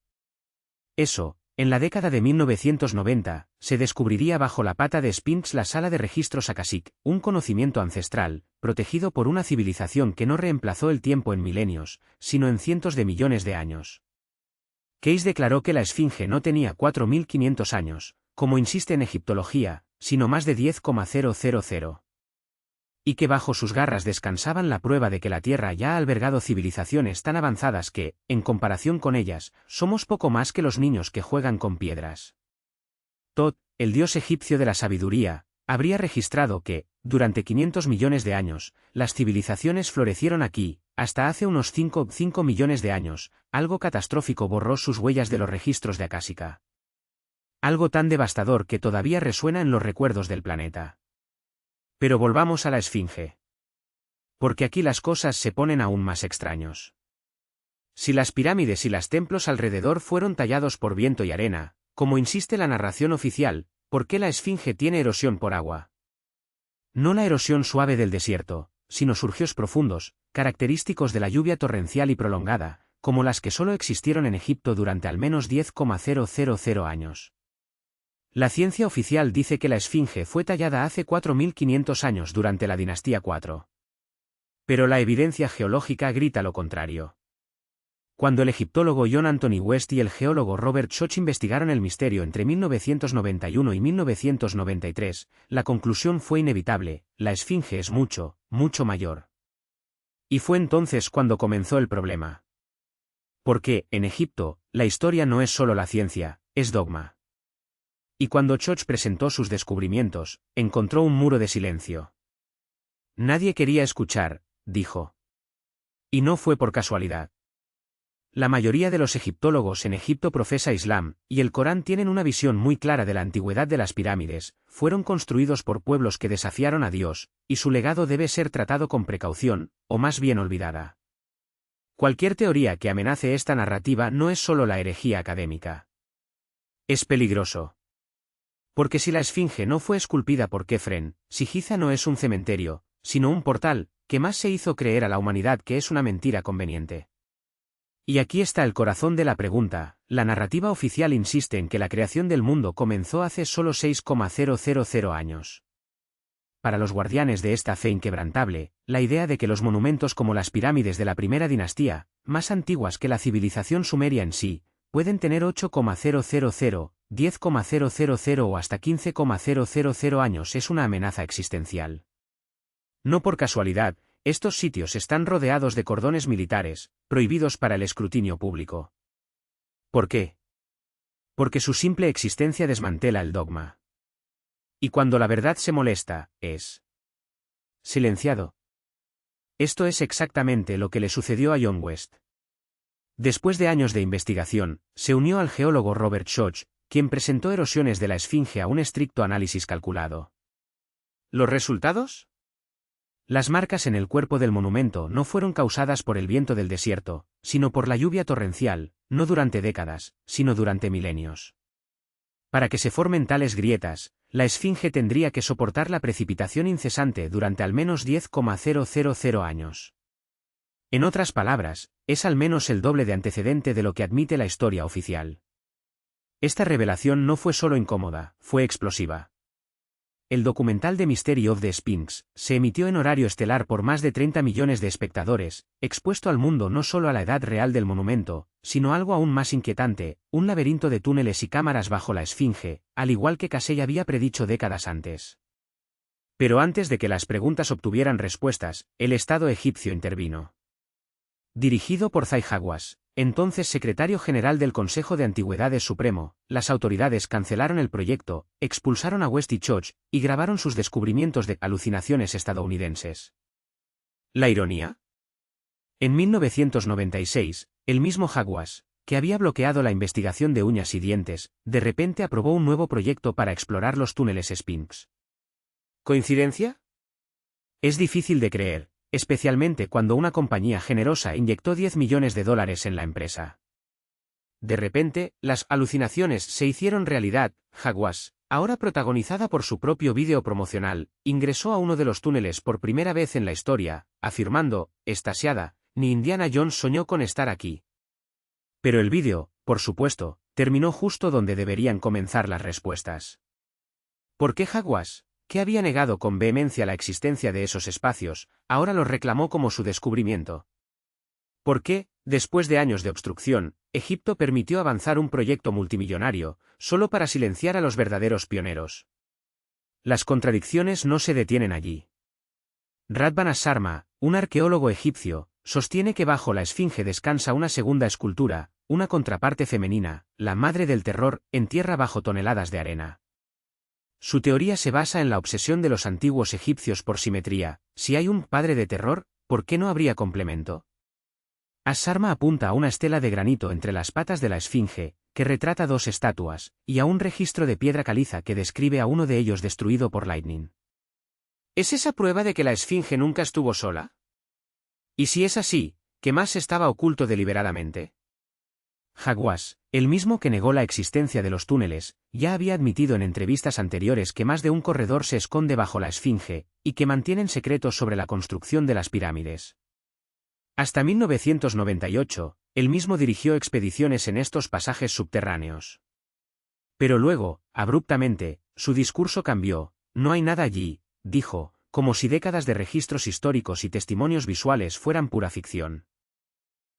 Eso, en la década de 1990, se descubriría bajo la pata de Sphinx la sala de registros Akashic, un conocimiento ancestral, protegido por una civilización que no reemplazó el tiempo en milenios, sino en cientos de millones de años. Cayce declaró que la Esfinge no tenía 4.500 años, como insiste en egiptología, sino más de 10,000. Y que bajo sus garras descansaban la prueba de que la Tierra ya ha albergado civilizaciones tan avanzadas que, en comparación con ellas, somos poco más que los niños que juegan con piedras. Tot, el dios egipcio de la sabiduría, habría registrado que, durante 500 millones de años, las civilizaciones florecieron aquí, hasta hace unos 5 millones de años, algo catastrófico borró sus huellas de los registros de Akásica. Algo tan devastador que todavía resuena en los recuerdos del planeta. Pero volvamos a la Esfinge. Porque aquí las cosas se ponen aún más extraños. Si las pirámides y los templos alrededor fueron tallados por viento y arena, como insiste la narración oficial, ¿por qué la Esfinge tiene erosión por agua? No la erosión suave del desierto, sino surgios profundos, característicos de la lluvia torrencial y prolongada, como las que solo existieron en Egipto durante al menos 10,000 años. La ciencia oficial dice que la Esfinge fue tallada hace 4.500 años durante la dinastía IV. Pero la evidencia geológica grita lo contrario. Cuando el egiptólogo John Anthony West y el geólogo Robert Schoch investigaron el misterio entre 1991 y 1993, la conclusión fue inevitable: la Esfinge es mucho, mucho mayor. Y fue entonces cuando comenzó el problema. Porque, en Egipto, la historia no es solo la ciencia, es dogma. Y cuando Schoch presentó sus descubrimientos, encontró un muro de silencio. Nadie quería escuchar, dijo. Y no fue por casualidad. La mayoría de los egiptólogos en Egipto profesa Islam, y el Corán tienen una visión muy clara de la antigüedad de las pirámides, fueron construidos por pueblos que desafiaron a Dios, y su legado debe ser tratado con precaución, o más bien olvidada. Cualquier teoría que amenace esta narrativa no es solo la herejía académica. Es peligroso. Porque si la Esfinge no fue esculpida por Kefren, si Giza no es un cementerio, sino un portal, ¿qué más se hizo creer a la humanidad que es una mentira conveniente? Y aquí está el corazón de la pregunta: la narrativa oficial insiste en que la creación del mundo comenzó hace solo 6,000 años. Para los guardianes de esta fe inquebrantable, la idea de que los monumentos como las pirámides de la primera dinastía, más antiguas que la civilización sumeria en sí, pueden tener 8,000, 10,000 o hasta 15,000 años es una amenaza existencial. No por casualidad, estos sitios están rodeados de cordones militares, prohibidos para el escrutinio público. ¿Por qué? Porque su simple existencia desmantela el dogma. Y cuando la verdad se molesta, es silenciado. Esto es exactamente lo que le sucedió a John West. Después de años de investigación, se unió al geólogo Robert Schoch, quien presentó erosiones de la Esfinge a un estricto análisis calculado. ¿Los resultados? Las marcas en el cuerpo del monumento no fueron causadas por el viento del desierto, sino por la lluvia torrencial, no durante décadas, sino durante milenios. Para que se formen tales grietas, la Esfinge tendría que soportar la precipitación incesante durante al menos 10,000 años. En otras palabras, es al menos el doble de antecedente de lo que admite la historia oficial. Esta revelación no fue solo incómoda, fue explosiva. el documental The Mystery of the Sphinx se emitió en horario estelar por más de 30 millones de espectadores, expuesto al mundo no solo a la edad real del monumento, sino algo aún más inquietante, un laberinto de túneles y cámaras bajo la Esfinge, al igual que Casey había predicho décadas antes. Pero antes de que las preguntas obtuvieran respuestas, el Estado egipcio intervino. Dirigido por Zahi Hawass, entonces secretario general del Consejo de Antigüedades Supremo, las autoridades cancelaron el proyecto, expulsaron a West y Church, y grabaron sus descubrimientos de alucinaciones estadounidenses. ¿La ironía? En 1996, el mismo Hawass, que había bloqueado la investigación de uñas y dientes, de repente aprobó un nuevo proyecto para explorar los túneles Sphinx. ¿Coincidencia? Es difícil de creer, especialmente cuando una compañía generosa inyectó $10 millones en la empresa. De repente, las alucinaciones se hicieron realidad. Hawass, ahora protagonizada por su propio vídeo promocional, ingresó a uno de los túneles por primera vez en la historia, afirmando, extasiada, ni Indiana Jones soñó con estar aquí. Pero el vídeo, por supuesto, terminó justo donde deberían comenzar las respuestas. ¿Por qué Hawass, que había negado con vehemencia la existencia de esos espacios, ahora los reclamó como su descubrimiento? ¿Por qué, después de años de obstrucción, Egipto permitió avanzar un proyecto multimillonario, solo para silenciar a los verdaderos pioneros? Las contradicciones no se detienen allí. Radvan As-Sarma, un arqueólogo egipcio, sostiene que bajo la Esfinge descansa una segunda escultura, una contraparte femenina, la madre del terror, en tierra bajo toneladas de arena. Su teoría se basa en la obsesión de los antiguos egipcios por simetría. Si hay un padre de terror, ¿por qué no habría complemento? As-Sarma apunta a una estela de granito entre las patas de la Esfinge, que retrata dos estatuas, y a un registro de piedra caliza que describe a uno de ellos destruido por Lightning. ¿Es esa prueba de que la Esfinge nunca estuvo sola? Y si es así, ¿qué más estaba oculto deliberadamente? Hawass, el mismo que negó la existencia de los túneles, ya había admitido en entrevistas anteriores que más de un corredor se esconde bajo la Esfinge, y que mantienen secretos sobre la construcción de las pirámides. Hasta 1998, él mismo dirigió expediciones en estos pasajes subterráneos. Pero luego, abruptamente, su discurso cambió. No hay nada allí, dijo, como si décadas de registros históricos y testimonios visuales fueran pura ficción.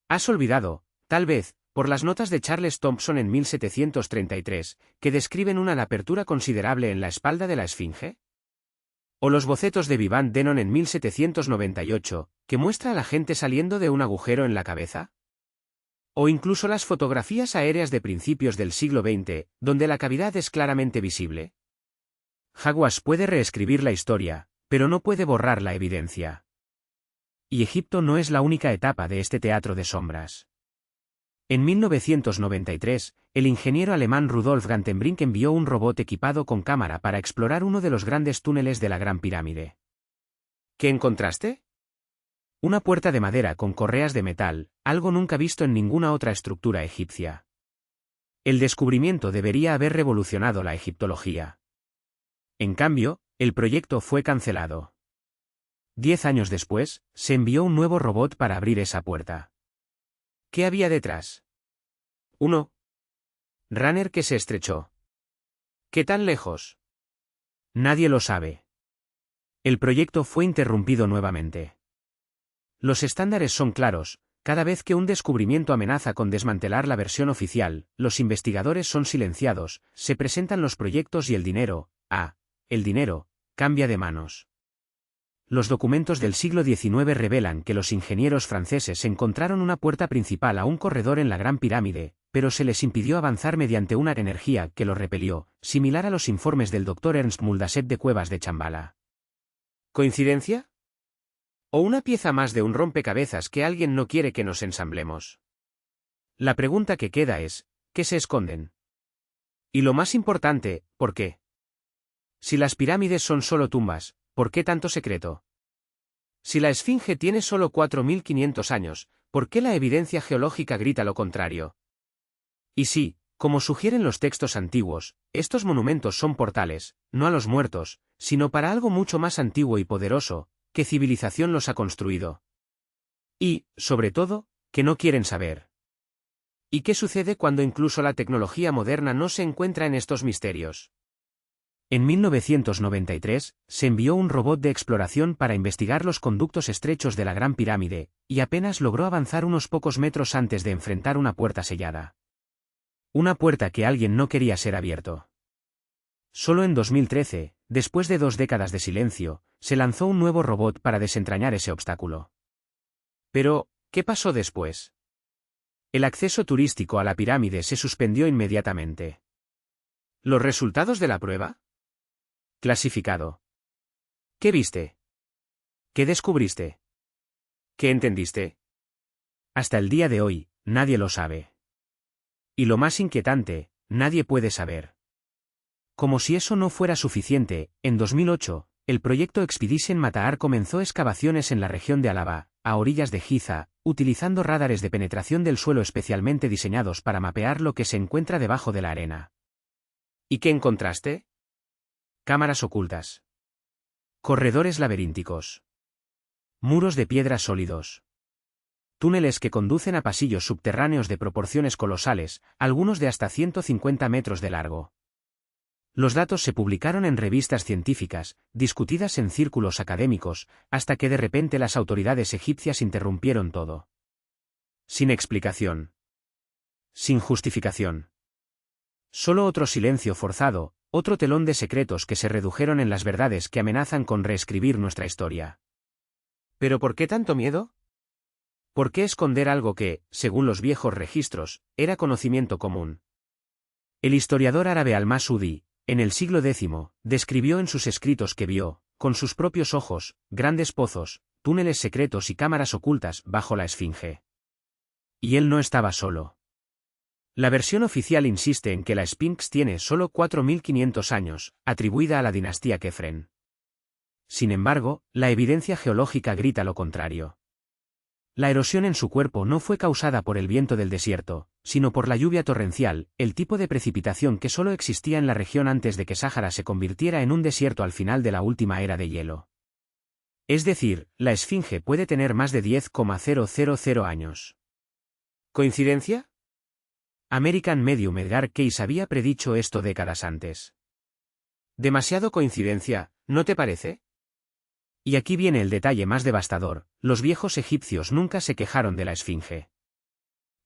¿Has olvidado, tal vez, por las notas de Charles Thompson en 1733, que describen una apertura considerable en la espalda de la Esfinge? ¿O los bocetos de Vivant Denon en 1798, que muestra a la gente saliendo de un agujero en la cabeza? ¿O incluso las fotografías aéreas de principios del siglo XX, donde la cavidad es claramente visible? Hawass puede reescribir la historia, pero no puede borrar la evidencia. Y Egipto no es la única etapa de este teatro de sombras. En 1993, el ingeniero alemán Rudolf Gantenbrink envió un robot equipado con cámara para explorar uno de los grandes túneles de la Gran Pirámide. ¿Qué encontraste? Una puerta de madera con correas de metal, algo nunca visto en ninguna otra estructura egipcia. El descubrimiento debería haber revolucionado la egiptología. En cambio, el proyecto fue cancelado. 10 años después, se envió un nuevo robot para abrir esa puerta. ¿Qué había detrás? 1. Runner que se estrechó. ¿Qué tan lejos? Nadie lo sabe. El proyecto fue interrumpido nuevamente. Los estándares son claros. Cada vez que un descubrimiento amenaza con desmantelar la versión oficial, los investigadores son silenciados, se presentan los proyectos y el dinero, el dinero, cambia de manos. Los documentos del siglo XIX revelan que los ingenieros franceses encontraron una puerta principal a un corredor en la Gran Pirámide, pero se les impidió avanzar mediante una energía que los repelió, similar a los informes del Dr. Ernst Muldasset de Cuevas de Chambala. ¿Coincidencia? ¿O una pieza más de un rompecabezas que alguien no quiere que nos ensamblemos? La pregunta que queda es, ¿qué se esconden? Y lo más importante, ¿por qué? Si las pirámides son solo tumbas, ¿por qué tanto secreto? Si la Esfinge tiene solo 4.500 años, ¿por qué la evidencia geológica grita lo contrario? Y si, como sugieren los textos antiguos, estos monumentos son portales, no a los muertos, sino para algo mucho más antiguo y poderoso, ¿qué civilización los ha construido? Y, sobre todo, ¿qué no quieren saber? ¿Y qué sucede cuando incluso la tecnología moderna no se encuentra en estos misterios? En 1993, se envió un robot de exploración para investigar los conductos estrechos de la Gran Pirámide, y apenas logró avanzar unos pocos metros antes de enfrentar una puerta sellada. Una puerta que alguien no quería ser abierto. Solo en 2013, después de 2 décadas de silencio, se lanzó un nuevo robot para desentrañar ese obstáculo. Pero, ¿qué pasó después? El acceso turístico a la pirámide se suspendió inmediatamente. ¿Los resultados de la prueba? Clasificado. ¿Qué viste? ¿Qué descubriste? ¿Qué entendiste? Hasta el día de hoy, nadie lo sabe. Y lo más inquietante, nadie puede saber. Como si eso no fuera suficiente, en 2008, el proyecto Expedition Mataar comenzó excavaciones en la región de Alaba, a orillas de Giza, utilizando radares de penetración del suelo especialmente diseñados para mapear lo que se encuentra debajo de la arena. ¿Y qué encontraste? Cámaras ocultas. Corredores laberínticos. Muros de piedra sólidos. Túneles que conducen a pasillos subterráneos de proporciones colosales, algunos de hasta 150 metros de largo. Los datos se publicaron en revistas científicas, discutidas en círculos académicos, hasta que de repente las autoridades egipcias interrumpieron todo. Sin explicación. Sin justificación. Solo otro silencio forzado, otro telón de secretos que se redujeron en las verdades que amenazan con reescribir nuestra historia. ¿Pero por qué tanto miedo? ¿Por qué esconder algo que, según los viejos registros, era conocimiento común? El historiador árabe Al-Masudi, en el siglo X, describió en sus escritos que vio, con sus propios ojos, grandes pozos, túneles secretos y cámaras ocultas bajo la Esfinge. Y él no estaba solo. La versión oficial insiste en que la Sphinx tiene solo 4.500 años, atribuida a la dinastía Kefren. Sin embargo, la evidencia geológica grita lo contrario. La erosión en su cuerpo no fue causada por el viento del desierto, sino por la lluvia torrencial, el tipo de precipitación que solo existía en la región antes de que Sáhara se convirtiera en un desierto al final de la última era de hielo. Es decir, la Esfinge puede tener más de 10,000 años. ¿Coincidencia? American Medium Edgar Cayce había predicho esto décadas antes. ¿Demasiado coincidencia, no te parece? Y aquí viene el detalle más devastador: los viejos egipcios nunca se quejaron de la Esfinge.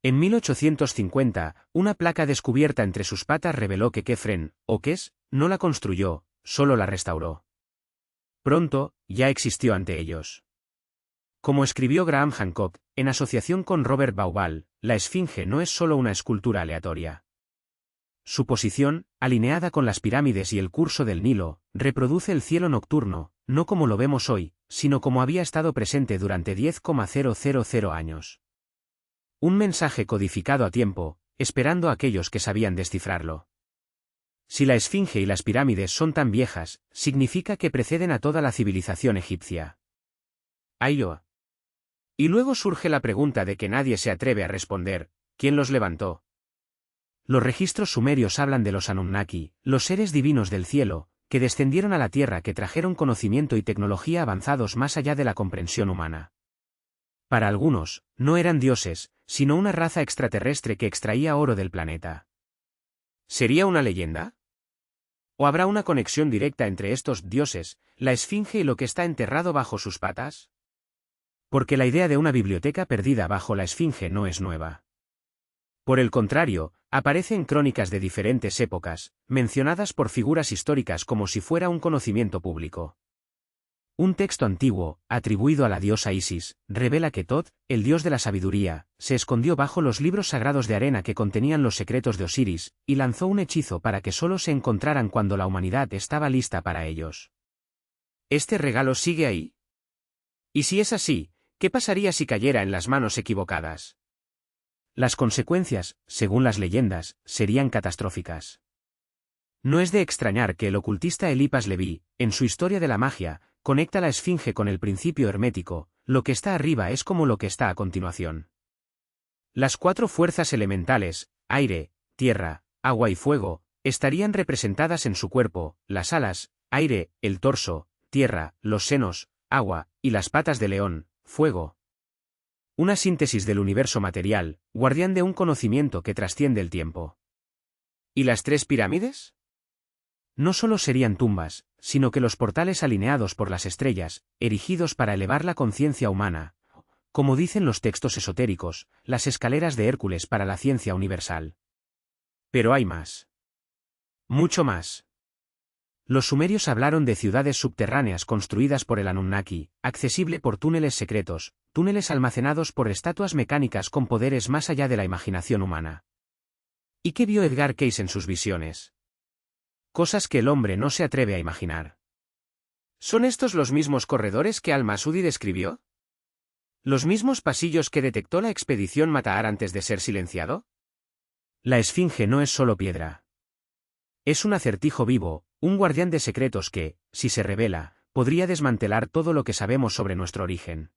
En 1850, una placa descubierta entre sus patas reveló que Kefren, o Kes, no la construyó, solo la restauró. Pronto, ya existió ante ellos. Como escribió Graham Hancock, en asociación con Robert Bauval, la Esfinge no es solo una escultura aleatoria. Su posición, alineada con las pirámides y el curso del Nilo, reproduce el cielo nocturno, no como lo vemos hoy, sino como había estado presente durante 10,000 años. Un mensaje codificado a tiempo, esperando a aquellos que sabían descifrarlo. Si la Esfinge y las pirámides son tan viejas, significa que preceden a toda la civilización egipcia. Ayo. Y luego surge la pregunta de que nadie se atreve a responder: ¿quién los levantó? Los registros sumerios hablan de los Anunnaki, los seres divinos del cielo, que descendieron a la tierra, que trajeron conocimiento y tecnología avanzados más allá de la comprensión humana. Para algunos, no eran dioses, sino una raza extraterrestre que extraía oro del planeta. ¿Sería una leyenda? ¿O habrá una conexión directa entre estos dioses, la Esfinge y lo que está enterrado bajo sus patas? Porque la idea de una biblioteca perdida bajo la Esfinge no es nueva. Por el contrario, aparece en crónicas de diferentes épocas, mencionadas por figuras históricas como si fuera un conocimiento público. Un texto antiguo, atribuido a la diosa Isis, revela que Thoth, el dios de la sabiduría, se escondió bajo los libros sagrados de arena que contenían los secretos de Osiris, y lanzó un hechizo para que solo se encontraran cuando la humanidad estaba lista para ellos. ¿Este regalo sigue ahí? Y si es así, ¿qué pasaría si cayera en las manos equivocadas? Las consecuencias, según las leyendas, serían catastróficas. No es de extrañar que el ocultista Eliphas Levi, en su Historia de la Magia, conecta la Esfinge con el principio hermético: lo que está arriba es como lo que está a continuación. Las 4 fuerzas elementales, aire, tierra, agua y fuego, estarían representadas en su cuerpo: las alas, aire; el torso, tierra; los senos, agua; y las patas de león, fuego. Una síntesis del universo material, guardián de un conocimiento que trasciende el tiempo. ¿Y las 3 pirámides? No solo serían tumbas, sino que los portales alineados por las estrellas, erigidos para elevar la conciencia humana, como dicen los textos esotéricos, las escaleras de Hércules para la ciencia universal. Pero hay más. Mucho más. Los sumerios hablaron de ciudades subterráneas construidas por el Anunnaki, accesible por túneles secretos, túneles almacenados por estatuas mecánicas con poderes más allá de la imaginación humana. ¿Y qué vio Edgar Cayce en sus visiones? Cosas que el hombre no se atreve a imaginar. ¿Son estos los mismos corredores que Al-Masudi describió? ¿Los mismos pasillos que detectó la expedición Matahar antes de ser silenciado? La esfinge no es solo piedra. Es un acertijo vivo, un guardián de secretos que, si se revela, podría desmantelar todo lo que sabemos sobre nuestro origen.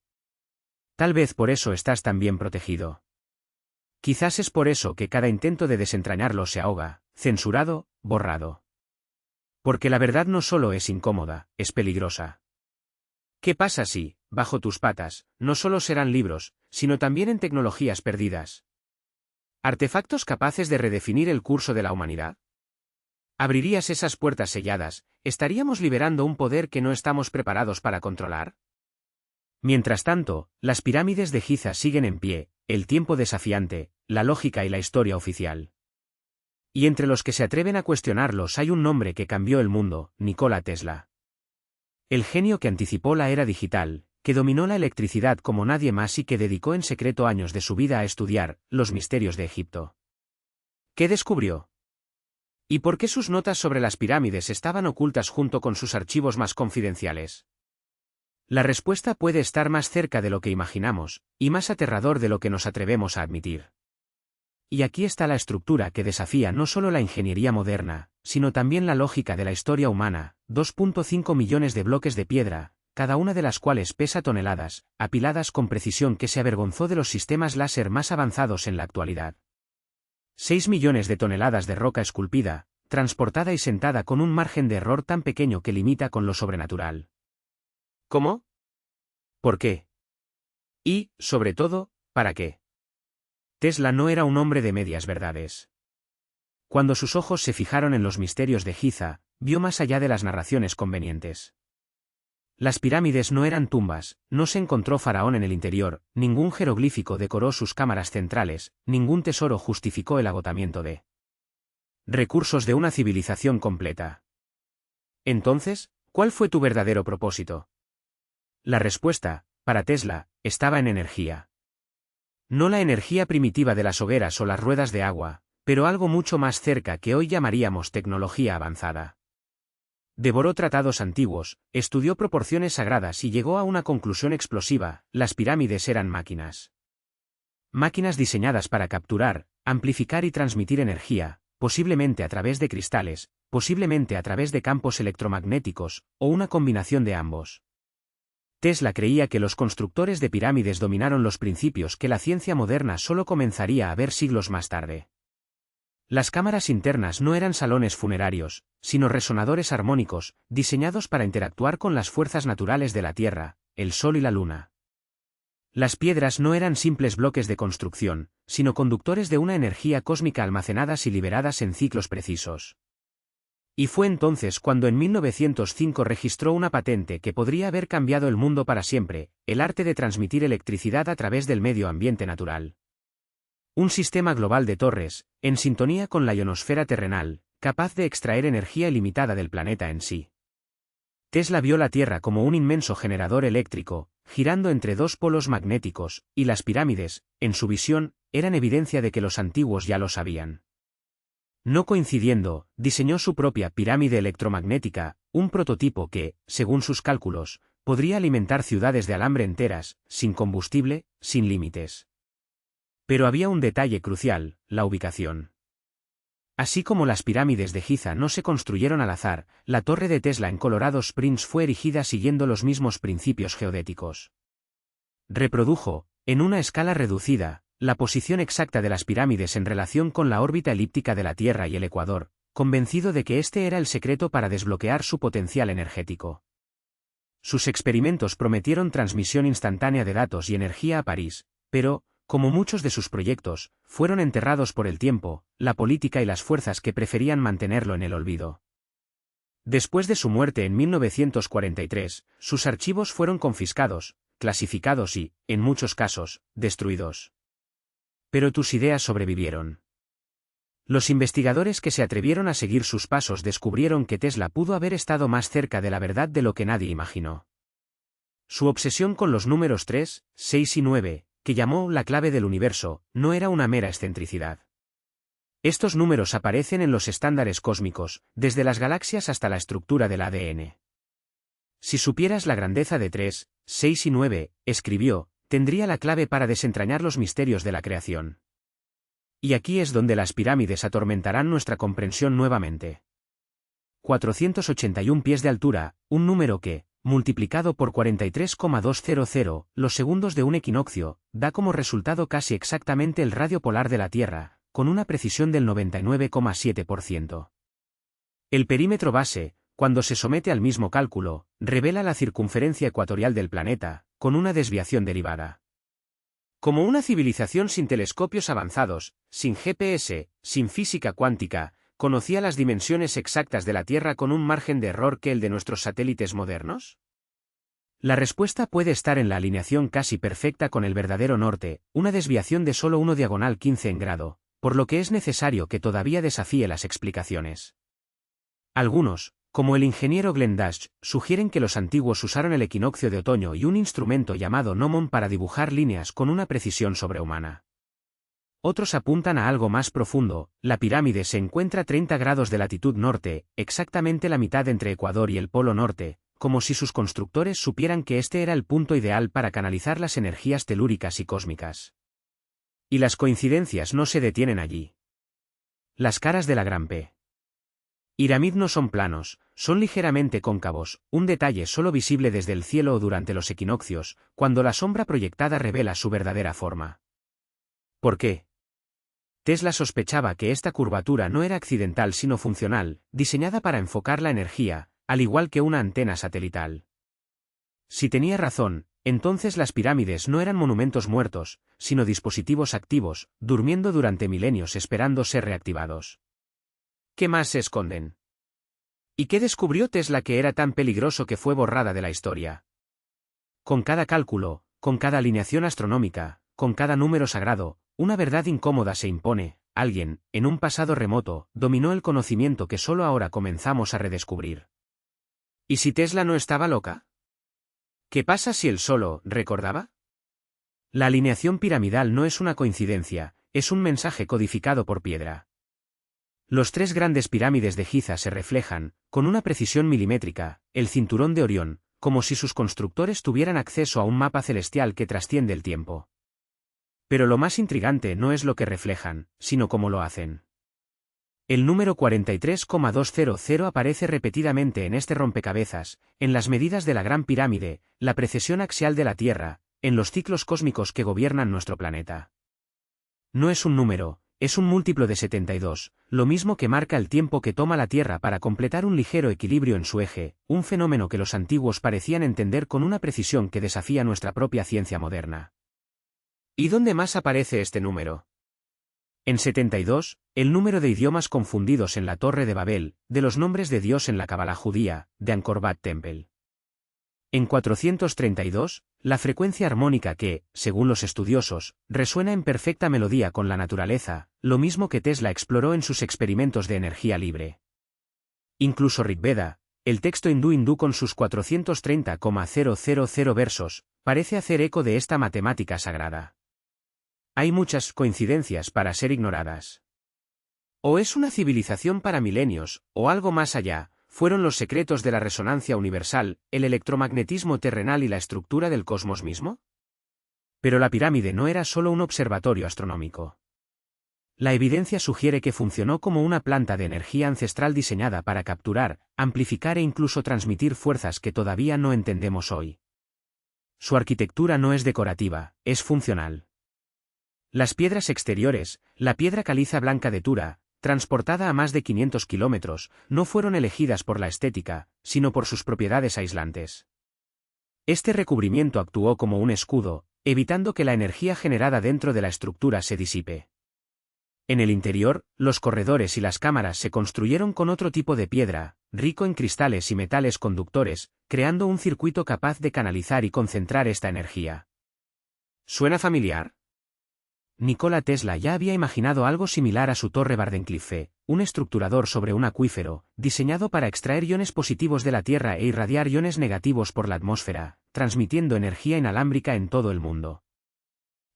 Tal vez por eso estás tan bien protegido. Quizás es por eso que cada intento de desentrañarlo se ahoga, censurado, borrado. Porque la verdad no solo es incómoda, es peligrosa. ¿Qué pasa si, bajo tus patas, no solo serán libros, sino también en tecnologías perdidas? ¿Artefactos capaces de redefinir el curso de la humanidad? ¿Abrirías esas puertas selladas? ¿Estaríamos liberando un poder que no estamos preparados para controlar? Mientras tanto, las pirámides de Giza siguen en pie, el tiempo desafiante, la lógica y la historia oficial. Y entre los que se atreven a cuestionarlos hay un nombre que cambió el mundo, Nikola Tesla. El genio que anticipó la era digital, que dominó la electricidad como nadie más y que dedicó en secreto años de su vida a estudiar los misterios de Egipto. ¿Qué descubrió? ¿Y por qué sus notas sobre las pirámides estaban ocultas junto con sus archivos más confidenciales? La respuesta puede estar más cerca de lo que imaginamos, y más aterrador de lo que nos atrevemos a admitir. Y aquí está la estructura que desafía no solo la ingeniería moderna, sino también la lógica de la historia humana, 2.5 millones de bloques de piedra, cada una de las cuales pesa toneladas, apiladas con precisión que se avergonzó de los sistemas láser más avanzados en la actualidad. 6 millones de toneladas de roca esculpida, transportada y sentada con un margen de error tan pequeño que limita con lo sobrenatural. ¿Cómo? ¿Por qué? Y, sobre todo, ¿para qué? Tesla no era un hombre de medias verdades. Cuando sus ojos se fijaron en los misterios de Giza, vio más allá de las narraciones convenientes. Las pirámides no eran tumbas, no se encontró faraón en el interior, ningún jeroglífico decoró sus cámaras centrales, ningún tesoro justificó el agotamiento de recursos de una civilización completa. Entonces, ¿cuál fue tu verdadero propósito? La respuesta, para Tesla, estaba en energía. No la energía primitiva de las hogueras o las ruedas de agua, pero algo mucho más cerca que hoy llamaríamos tecnología avanzada. Devoró tratados antiguos, estudió proporciones sagradas y llegó a una conclusión explosiva: las pirámides eran máquinas. Máquinas diseñadas para capturar, amplificar y transmitir energía, posiblemente a través de cristales, posiblemente a través de campos electromagnéticos, o una combinación de ambos. Tesla creía que los constructores de pirámides dominaron los principios que la ciencia moderna solo comenzaría a ver siglos más tarde. Las cámaras internas no eran salones funerarios, sino resonadores armónicos, diseñados para interactuar con las fuerzas naturales de la Tierra, el Sol y la Luna. Las piedras no eran simples bloques de construcción, sino conductores de una energía cósmica almacenadas y liberadas en ciclos precisos. Y fue entonces cuando en 1905 registró una patente que podría haber cambiado el mundo para siempre: el arte de transmitir electricidad a través del medio ambiente natural. Un sistema global de torres, en sintonía con la ionosfera terrenal, capaz de extraer energía ilimitada del planeta en sí. Tesla vio la Tierra como un inmenso generador eléctrico, girando entre dos polos magnéticos, y las pirámides, en su visión, eran evidencia de que los antiguos ya lo sabían. No coincidiendo, diseñó su propia pirámide electromagnética, un prototipo que, según sus cálculos, podría alimentar ciudades de alambre enteras, sin combustible, sin límites. Pero había un detalle crucial: la ubicación. Así como las pirámides de Giza no se construyeron al azar, la torre de Tesla en Colorado Springs fue erigida siguiendo los mismos principios geodéticos. Reprodujo, en una escala reducida, la posición exacta de las pirámides en relación con la órbita elíptica de la Tierra y el ecuador, convencido de que este era el secreto para desbloquear su potencial energético. Sus experimentos prometieron transmisión instantánea de datos y energía a París, pero, como muchos de sus proyectos, fueron enterrados por el tiempo, la política y las fuerzas que preferían mantenerlo en el olvido. Después de su muerte en 1943, sus archivos fueron confiscados, clasificados y, en muchos casos, destruidos. Pero tus ideas sobrevivieron. Los investigadores que se atrevieron a seguir sus pasos descubrieron que Tesla pudo haber estado más cerca de la verdad de lo que nadie imaginó. Su obsesión con los números 3, 6 y 9, que llamó la clave del universo, no era una mera excentricidad. Estos números aparecen en los estándares cósmicos, desde las galaxias hasta la estructura del ADN. Si supieras la grandeza de 3, 6 y 9, escribió, tendría la clave para desentrañar los misterios de la creación. Y aquí es donde las pirámides atormentarán nuestra comprensión nuevamente. 481 pies de altura, un número que, multiplicado por 43,200, los segundos de un equinoccio, da como resultado casi exactamente el radio polar de la Tierra, con una precisión del 99,7%. El perímetro base, cuando se somete al mismo cálculo, revela la circunferencia ecuatorial del planeta, con una desviación derivada. Como una civilización sin telescopios avanzados, sin GPS, sin física cuántica, ¿conocía las dimensiones exactas de la Tierra con un margen de error que el de nuestros satélites modernos? La respuesta puede estar en la alineación casi perfecta con el verdadero norte, una desviación de solo 1 diagonal 15 en grado, por lo que es necesario que todavía desafíe las explicaciones. Algunos, como el ingeniero Glenn Dash, sugieren que los antiguos usaron el equinoccio de otoño y un instrumento llamado gnomon para dibujar líneas con una precisión sobrehumana. Otros apuntan a algo más profundo, la pirámide se encuentra a 30 grados de latitud norte, exactamente la mitad entre Ecuador y el Polo Norte, como si sus constructores supieran que este era el punto ideal para canalizar las energías telúricas y cósmicas. Y las coincidencias no se detienen allí. Las caras de la gran pirámide no son planos, son ligeramente cóncavos, un detalle solo visible desde el cielo o durante los equinoccios, cuando la sombra proyectada revela su verdadera forma. ¿Por qué? Tesla sospechaba que esta curvatura no era accidental sino funcional, diseñada para enfocar la energía, al igual que una antena satelital. Si tenía razón, entonces las pirámides no eran monumentos muertos, sino dispositivos activos, durmiendo durante milenios esperando ser reactivados. ¿Qué más se esconden? ¿Y qué descubrió Tesla que era tan peligroso que fue borrada de la historia? Con cada cálculo, con cada alineación astronómica, con cada número sagrado, una verdad incómoda se impone. Alguien, en un pasado remoto, dominó el conocimiento que solo ahora comenzamos a redescubrir. ¿Y si Tesla no estaba loca? ¿Qué pasa si él solo recordaba? La alineación piramidal no es una coincidencia, es un mensaje codificado por piedra. Los 3 grandes pirámides de Giza se reflejan, con una precisión milimétrica, el cinturón de Orión, como si sus constructores tuvieran acceso a un mapa celestial que trasciende el tiempo. Pero lo más intrigante no es lo que reflejan, sino cómo lo hacen. El número 43,200 aparece repetidamente en este rompecabezas, en las medidas de la Gran Pirámide, la precesión axial de la Tierra, en los ciclos cósmicos que gobiernan nuestro planeta. No es un número, es un múltiplo de 72, lo mismo que marca el tiempo que toma la Tierra para completar un ligero equilibrio en su eje, un fenómeno que los antiguos parecían entender con una precisión que desafía nuestra propia ciencia moderna. ¿Y dónde más aparece este número? En 72, el número de idiomas confundidos en la Torre de Babel, de los nombres de Dios en la Cábala judía, de Angkor Wat Temple. En 432, la frecuencia armónica que, según los estudiosos, resuena en perfecta melodía con la naturaleza, lo mismo que Tesla exploró en sus experimentos de energía libre. Incluso Rigveda, el texto hindú con sus 430,000 versos, parece hacer eco de esta matemática sagrada. Hay muchas coincidencias para ser ignoradas. O es una civilización para milenios, o algo más allá, fueron los secretos de la resonancia universal, el electromagnetismo terrenal y la estructura del cosmos mismo. Pero la pirámide no era solo un observatorio astronómico. La evidencia sugiere que funcionó como una planta de energía ancestral diseñada para capturar, amplificar e incluso transmitir fuerzas que todavía no entendemos hoy. Su arquitectura no es decorativa, es funcional. Las piedras exteriores, la piedra caliza blanca de Tura, transportada a más de 500 kilómetros, no fueron elegidas por la estética, sino por sus propiedades aislantes. Este recubrimiento actuó como un escudo, evitando que la energía generada dentro de la estructura se disipe. En el interior, los corredores y las cámaras se construyeron con otro tipo de piedra, rico en cristales y metales conductores, creando un circuito capaz de canalizar y concentrar esta energía. ¿Suena familiar? Nikola Tesla ya había imaginado algo similar a su torre Wardenclyffe, un estructurador sobre un acuífero, diseñado para extraer iones positivos de la Tierra e irradiar iones negativos por la atmósfera, transmitiendo energía inalámbrica en todo el mundo.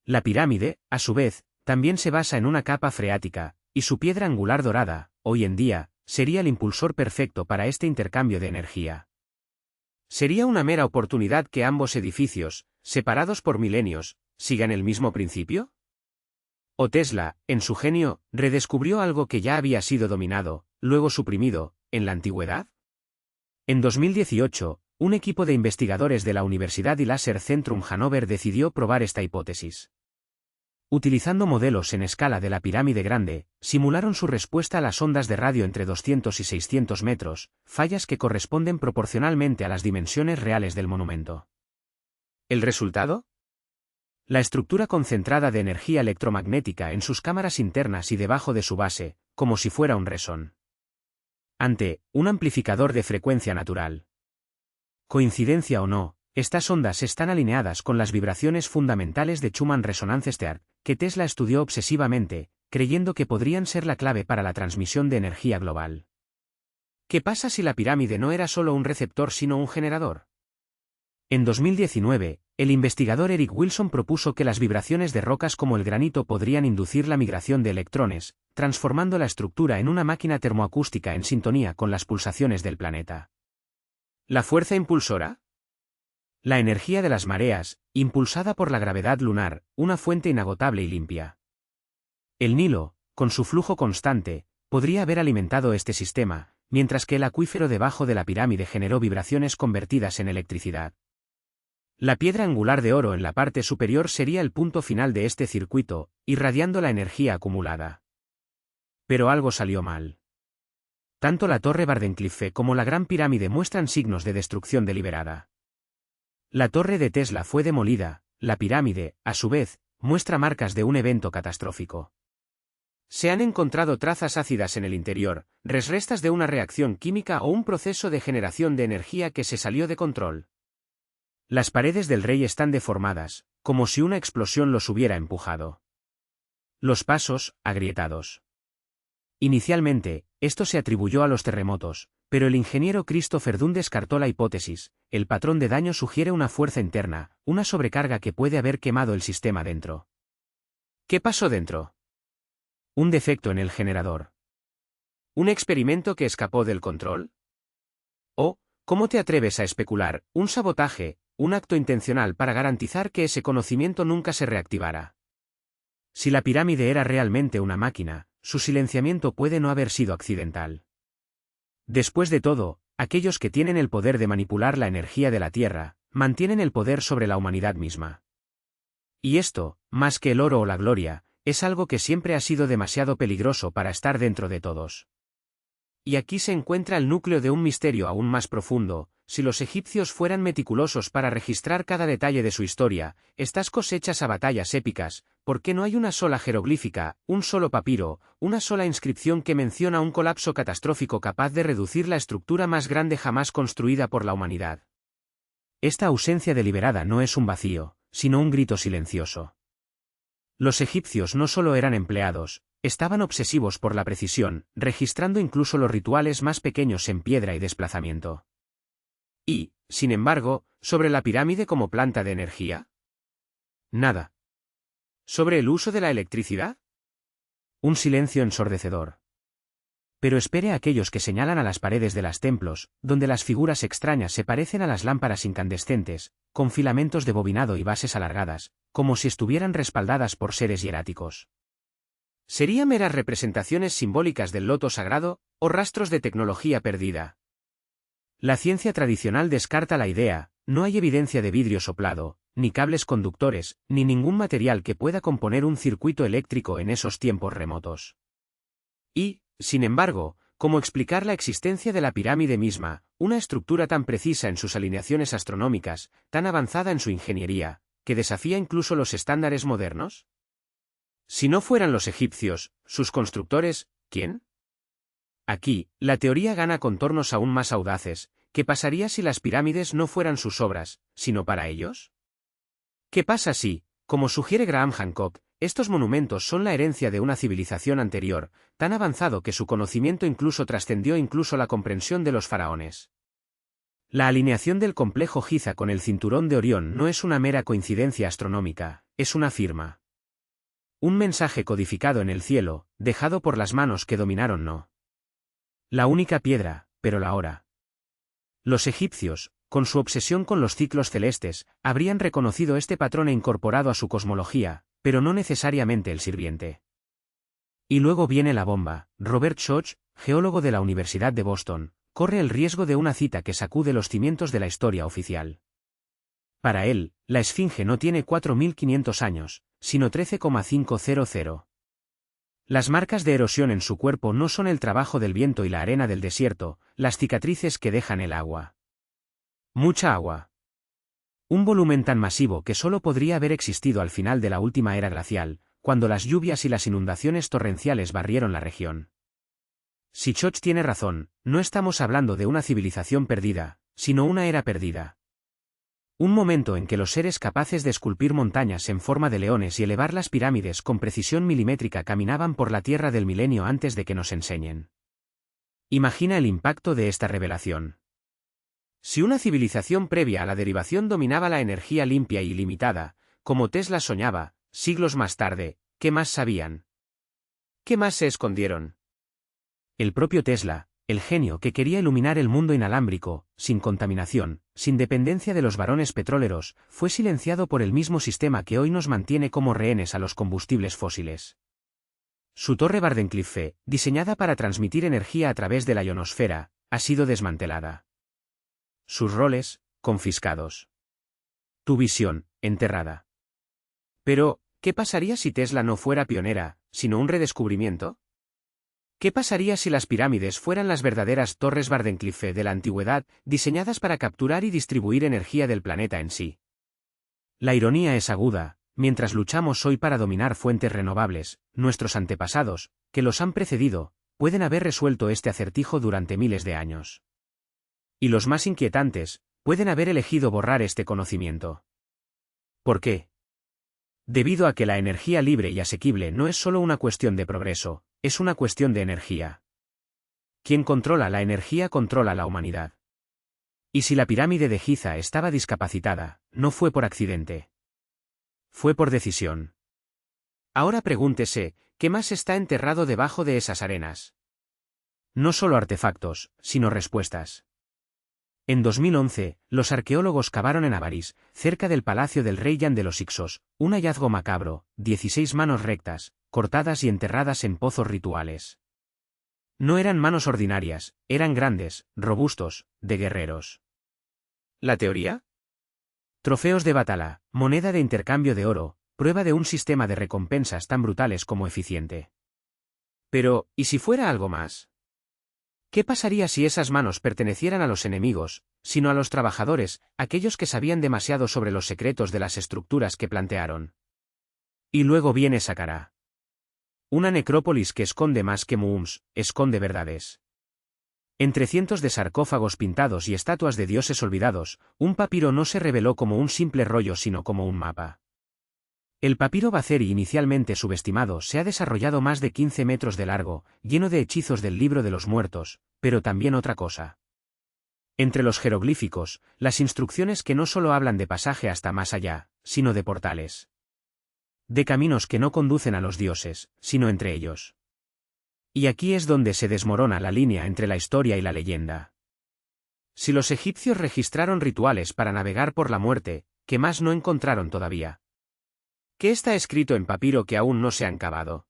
La pirámide, a su vez, también se basa en una capa freática, y su piedra angular dorada, hoy en día, sería el impulsor perfecto para este intercambio de energía. ¿Sería una mera oportunidad que ambos edificios, separados por milenios, sigan el mismo principio? ¿O Tesla, en su genio, redescubrió algo que ya había sido dominado, luego suprimido, en la antigüedad? En 2018, un equipo de investigadores de la Universidad y Laserzentrum Hannover decidió probar esta hipótesis. Utilizando modelos en escala de la pirámide grande, simularon su respuesta a las ondas de radio entre 200 y 600 metros, fallas que corresponden proporcionalmente a las dimensiones reales del monumento. ¿El resultado? La estructura concentrada de energía electromagnética en sus cámaras internas y debajo de su base, como si fuera un resón. Ante, un amplificador de frecuencia natural. Coincidencia o no, estas ondas están alineadas con las vibraciones fundamentales de Schumann Resonance Theory, que Tesla estudió obsesivamente, creyendo que podrían ser la clave para la transmisión de energía global. ¿Qué pasa si la pirámide no era solo un receptor sino un generador? En 2019, el investigador Eric Wilson propuso que las vibraciones de rocas como el granito podrían inducir la migración de electrones, transformando la estructura en una máquina termoacústica en sintonía con las pulsaciones del planeta. ¿La fuerza impulsora? La energía de las mareas, impulsada por la gravedad lunar, una fuente inagotable y limpia. El Nilo, con su flujo constante, podría haber alimentado este sistema, mientras que el acuífero debajo de la pirámide generó vibraciones convertidas en electricidad. La piedra angular de oro en la parte superior sería el punto final de este circuito, irradiando la energía acumulada. Pero algo salió mal. Tanto la torre Wardenclyffe como la Gran Pirámide muestran signos de destrucción deliberada. La torre de Tesla fue demolida, la pirámide, a su vez, muestra marcas de un evento catastrófico. Se han encontrado trazas ácidas en el interior, restos de una reacción química o un proceso de generación de energía que se salió de control. Las paredes del rey están deformadas, como si una explosión los hubiera empujado. Los pasos, agrietados. Inicialmente, esto se atribuyó a los terremotos, pero el ingeniero Christopher Dunn descartó la hipótesis. El patrón de daño sugiere una fuerza interna, una sobrecarga que puede haber quemado el sistema dentro. ¿Qué pasó dentro? Un defecto en el generador. ¿Un experimento que escapó del control? ¿O, cómo te atreves a especular, un sabotaje, un acto intencional para garantizar que ese conocimiento nunca se reactivara? Si la pirámide era realmente una máquina, su silenciamiento puede no haber sido accidental. Después de todo, aquellos que tienen el poder de manipular la energía de la Tierra, mantienen el poder sobre la humanidad misma. Y esto, más que el oro o la gloria, es algo que siempre ha sido demasiado peligroso para estar dentro de todos. Y aquí se encuentra el núcleo de un misterio aún más profundo. Si los egipcios fueran meticulosos para registrar cada detalle de su historia, estas cosechas a batallas épicas, ¿por qué no hay una sola jeroglífica, un solo papiro, una sola inscripción que menciona un colapso catastrófico capaz de reducir la estructura más grande jamás construida por la humanidad? Esta ausencia deliberada no es un vacío, sino un grito silencioso. Los egipcios no solo eran empleados, estaban obsesivos por la precisión, registrando incluso los rituales más pequeños en piedra y desplazamiento. Y, sin embargo, ¿sobre la pirámide como planta de energía? Nada. ¿Sobre el uso de la electricidad? Un silencio ensordecedor. Pero espere a aquellos que señalan a las paredes de los templos, donde las figuras extrañas se parecen a las lámparas incandescentes, con filamentos de bobinado y bases alargadas, como si estuvieran respaldadas por seres hieráticos. ¿Serían meras representaciones simbólicas del loto sagrado, o rastros de tecnología perdida? La ciencia tradicional descarta la idea. No hay evidencia de vidrio soplado, ni cables conductores, ni ningún material que pueda componer un circuito eléctrico en esos tiempos remotos. Y, sin embargo, ¿cómo explicar la existencia de la pirámide misma, una estructura tan precisa en sus alineaciones astronómicas, tan avanzada en su ingeniería, que desafía incluso los estándares modernos? Si no fueran los egipcios, sus constructores, ¿quién? Aquí, la teoría gana contornos aún más audaces. ¿Qué pasaría si las pirámides no fueran sus obras, sino para ellos? ¿Qué pasa si, como sugiere Graham Hancock, estos monumentos son la herencia de una civilización anterior, tan avanzado que su conocimiento trascendió incluso la comprensión de los faraones? La alineación del complejo Giza con el cinturón de Orión no es una mera coincidencia astronómica, es una firma. Un mensaje codificado en el cielo, dejado por las manos que dominaron no la única piedra, pero la hora. Los egipcios, con su obsesión con los ciclos celestes, habrían reconocido este patrón e incorporado a su cosmología, pero no necesariamente el sirviente. Y luego viene la bomba. Robert Schoch, geólogo de la Universidad de Boston, corre el riesgo de una cita que sacude los cimientos de la historia oficial. Para él, la Esfinge no tiene 4.500 años, sino 13,500. Las marcas de erosión en su cuerpo no son el trabajo del viento y la arena del desierto, las cicatrices que dejan el agua. Mucha agua. Un volumen tan masivo que solo podría haber existido al final de la última era glacial, cuando las lluvias y las inundaciones torrenciales barrieron la región. Si Schoch tiene razón, no estamos hablando de una civilización perdida, sino una era perdida. Un momento en que los seres capaces de esculpir montañas en forma de leones y elevar las pirámides con precisión milimétrica caminaban por la tierra del milenio antes de que nos enseñen. Imagina el impacto de esta revelación. Si una civilización previa a la derivación dominaba la energía limpia y ilimitada, como Tesla soñaba, siglos más tarde, ¿qué más sabían? ¿Qué más se escondieron? El propio Tesla, el genio que quería iluminar el mundo inalámbrico, sin contaminación, sin dependencia de los barones petroleros, fue silenciado por el mismo sistema que hoy nos mantiene como rehenes a los combustibles fósiles. Su torre Wardenclyffe, diseñada para transmitir energía a través de la ionosfera, ha sido desmantelada. Sus roles, confiscados. Tu visión, enterrada. Pero, ¿qué pasaría si Tesla no fuera pionera, sino un redescubrimiento? ¿Qué pasaría si las pirámides fueran las verdaderas torres Wardenclyffe de la antigüedad, diseñadas para capturar y distribuir energía del planeta en sí? La ironía es aguda. Mientras luchamos hoy para dominar fuentes renovables, nuestros antepasados, que los han precedido, pueden haber resuelto este acertijo durante miles de años. Y los más inquietantes, pueden haber elegido borrar este conocimiento. ¿Por qué? Debido a que la energía libre y asequible no es solo una cuestión de progreso, es una cuestión de energía. Quien controla la energía controla la humanidad. Y si la pirámide de Giza estaba discapacitada, no fue por accidente. Fue por decisión. Ahora pregúntese, ¿qué más está enterrado debajo de esas arenas? No solo artefactos, sino respuestas. En 2011, los arqueólogos cavaron en Avaris, cerca del palacio del rey Jan de los Ixos, un hallazgo macabro, 16 manos rectas, cortadas y enterradas en pozos rituales. No eran manos ordinarias, eran grandes, robustos, de guerreros. ¿La teoría? Trofeos de batalla, moneda de intercambio de oro, prueba de un sistema de recompensas tan brutales como eficiente. Pero, ¿y si fuera algo más? ¿Qué pasaría si esas manos pertenecieran a los enemigos, sino a los trabajadores, aquellos que sabían demasiado sobre los secretos de las estructuras que plantearon? Y luego viene Saqqara. Una necrópolis que esconde más que muums, esconde verdades. Entre cientos de sarcófagos pintados y estatuas de dioses olvidados, un papiro no se reveló como un simple rollo sino como un mapa. El papiro Baceri, inicialmente subestimado, se ha desarrollado más de 15 metros de largo, lleno de hechizos del libro de los muertos, pero también otra cosa. Entre los jeroglíficos, las instrucciones que no solo hablan de pasaje hasta más allá, sino de portales. De caminos que no conducen a los dioses, sino entre ellos. Y aquí es donde se desmorona la línea entre la historia y la leyenda. Si los egipcios registraron rituales para navegar por la muerte, ¿qué más no encontraron todavía? ¿Qué está escrito en papiro que aún no se han cavado?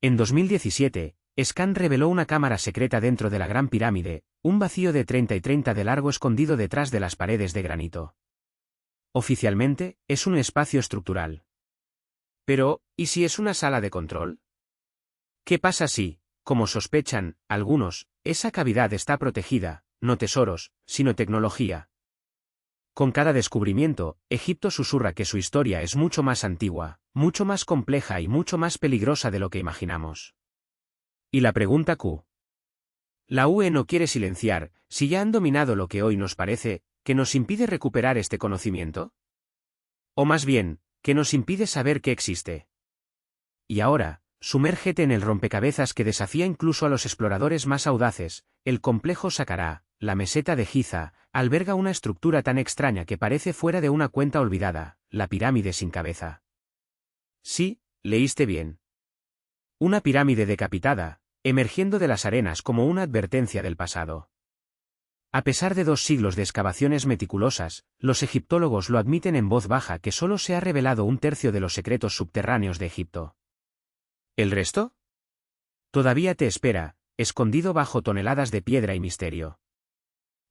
En 2017, Scan reveló una cámara secreta dentro de la Gran Pirámide, un vacío de 30 y 30 de largo escondido detrás de las paredes de granito. Oficialmente, es un espacio estructural. Pero, ¿y si es una sala de control? ¿Qué pasa si, como sospechan algunos, esa cavidad está protegida, no tesoros, sino tecnología? Con cada descubrimiento, Egipto susurra que su historia es mucho más antigua, mucho más compleja y mucho más peligrosa de lo que imaginamos. Y la pregunta Q. La UE no quiere silenciar, si ya han dominado lo que hoy nos parece, que nos impide recuperar este conocimiento. O más bien, que nos impide saber que existe. Y ahora, sumérgete en el rompecabezas que desafía incluso a los exploradores más audaces. El complejo Saqqara, la meseta de Giza, alberga una estructura tan extraña que parece fuera de una cuenta olvidada, la pirámide sin cabeza. Sí, leíste bien. Una pirámide decapitada, emergiendo de las arenas como una advertencia del pasado. A pesar de 2 siglos de excavaciones meticulosas, los egiptólogos lo admiten en voz baja que solo se ha revelado 1/3 de los secretos subterráneos de Egipto. ¿El resto? Todavía te espera, escondido bajo toneladas de piedra y misterio.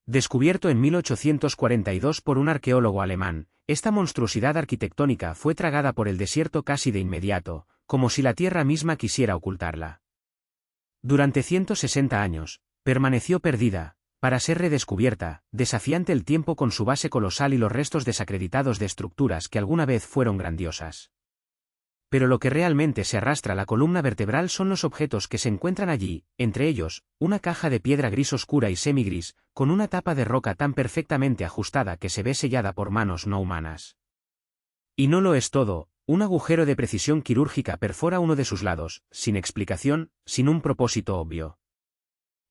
Descubierto en 1842 por un arqueólogo alemán, esta monstruosidad arquitectónica fue tragada por el desierto casi de inmediato, como si la tierra misma quisiera ocultarla. Durante 160 años, permaneció perdida, para ser redescubierta, desafiante el tiempo con su base colosal y los restos desacreditados de estructuras que alguna vez fueron grandiosas. Pero lo que realmente se arrastra a la columna vertebral son los objetos que se encuentran allí, entre ellos, una caja de piedra gris oscura y semigris, con una tapa de roca tan perfectamente ajustada que se ve sellada por manos no humanas. Y no lo es todo, un agujero de precisión quirúrgica perfora uno de sus lados, sin explicación, sin un propósito obvio.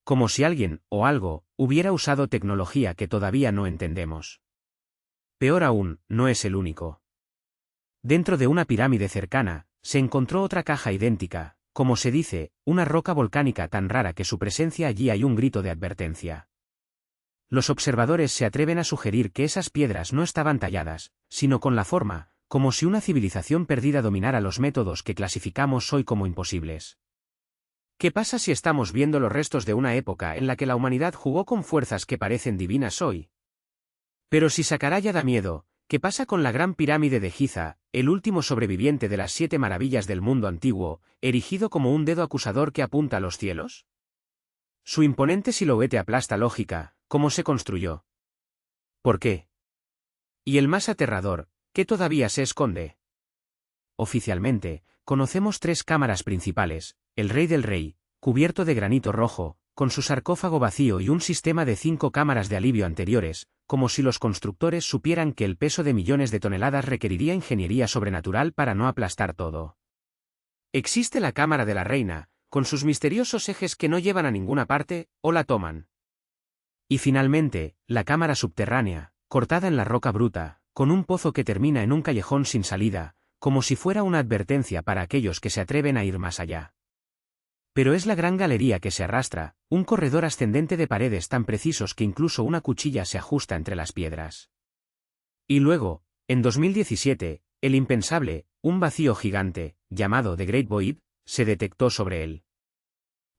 Como si alguien, o algo, hubiera usado tecnología que todavía no entendemos. Peor aún, no es el único. Dentro de una pirámide cercana, se encontró otra caja idéntica, como se dice, una roca volcánica tan rara que su presencia allí hay un grito de advertencia. Los observadores se atreven a sugerir que esas piedras no estaban talladas, sino con la forma, como si una civilización perdida dominara los métodos que clasificamos hoy como imposibles. ¿Qué pasa si estamos viendo los restos de una época en la que la humanidad jugó con fuerzas que parecen divinas hoy? Pero si Saqqara ya da miedo, ¿qué pasa con la Gran Pirámide de Giza, el último sobreviviente de las 7 maravillas del mundo antiguo, erigido como un dedo acusador que apunta a los cielos? Su imponente silueta aplasta lógica, ¿cómo se construyó? ¿Por qué? Y el más aterrador, ¿qué todavía se esconde? Oficialmente, conocemos 3 cámaras principales: el Rey del Rey, cubierto de granito rojo, con su sarcófago vacío y un sistema de 5 cámaras de alivio anteriores, como si los constructores supieran que el peso de millones de toneladas requeriría ingeniería sobrenatural para no aplastar todo. Existe la cámara de la reina, con sus misteriosos ejes que no llevan a ninguna parte, o la toman. Y finalmente, la cámara subterránea, cortada en la roca bruta, con un pozo que termina en un callejón sin salida, como si fuera una advertencia para aquellos que se atreven a ir más allá. Pero es la gran galería que se arrastra, un corredor ascendente de paredes tan precisos que incluso una cuchilla se ajusta entre las piedras. Y luego, en 2017, el impensable, un vacío gigante, llamado The Great Void, se detectó sobre él.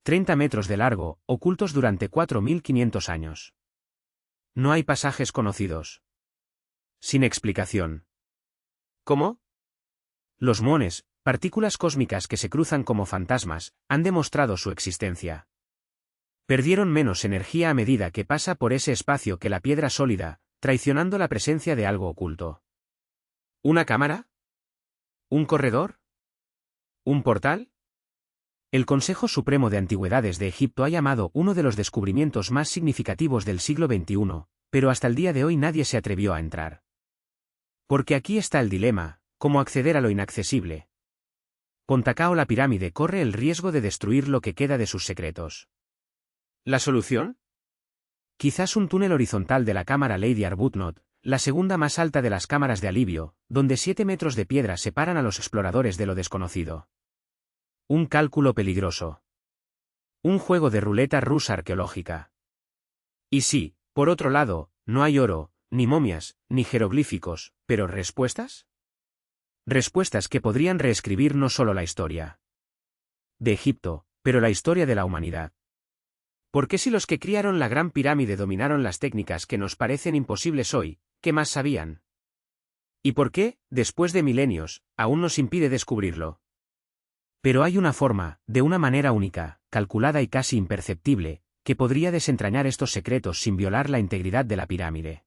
30 metros de largo, ocultos durante 4.500 años. No hay pasajes conocidos. Sin explicación. ¿Cómo? Los muones, partículas cósmicas que se cruzan como fantasmas, han demostrado su existencia. Perdieron menos energía a medida que pasa por ese espacio que la piedra sólida, traicionando la presencia de algo oculto. ¿Una cámara? ¿Un corredor? ¿Un portal? El Consejo Supremo de Antigüedades de Egipto ha llamado uno de los descubrimientos más significativos del siglo XXI, pero hasta el día de hoy nadie se atrevió a entrar. Porque aquí está el dilema: ¿cómo acceder a lo inaccesible? Pontacao, la pirámide, corre el riesgo de destruir lo que queda de sus secretos. ¿La solución? Quizás un túnel horizontal de la cámara Lady Arbuthnot, la segunda más alta de las cámaras de alivio, donde 7 metros de piedra separan a los exploradores de lo desconocido. Un cálculo peligroso. Un juego de ruleta rusa arqueológica. Y sí, por otro lado, no hay oro, ni momias, ni jeroglíficos, pero ¿respuestas? Respuestas que podrían reescribir no solo la historia de Egipto, pero la historia de la humanidad. ¿Por qué si los que criaron la Gran Pirámide dominaron las técnicas que nos parecen imposibles hoy, qué más sabían? ¿Y por qué, después de milenios, aún nos impide descubrirlo? Pero hay una forma, de una manera única, calculada y casi imperceptible, que podría desentrañar estos secretos sin violar la integridad de la pirámide.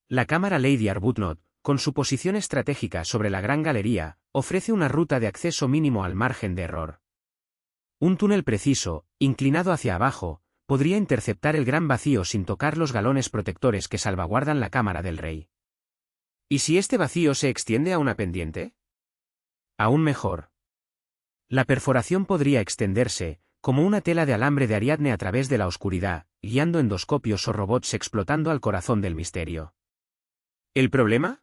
La cámara Lady Arbuthnot, con su posición estratégica sobre la Gran Galería, ofrece una ruta de acceso mínimo al margen de error. Un túnel preciso, inclinado hacia abajo, podría interceptar el gran vacío sin tocar los galones protectores que salvaguardan la cámara del rey. ¿Y si este vacío se extiende a una pendiente? Aún mejor. La perforación podría extenderse, como una tela de alambre de Ariadne a través de la oscuridad, guiando endoscopios o robots explotando al corazón del misterio. ¿El problema?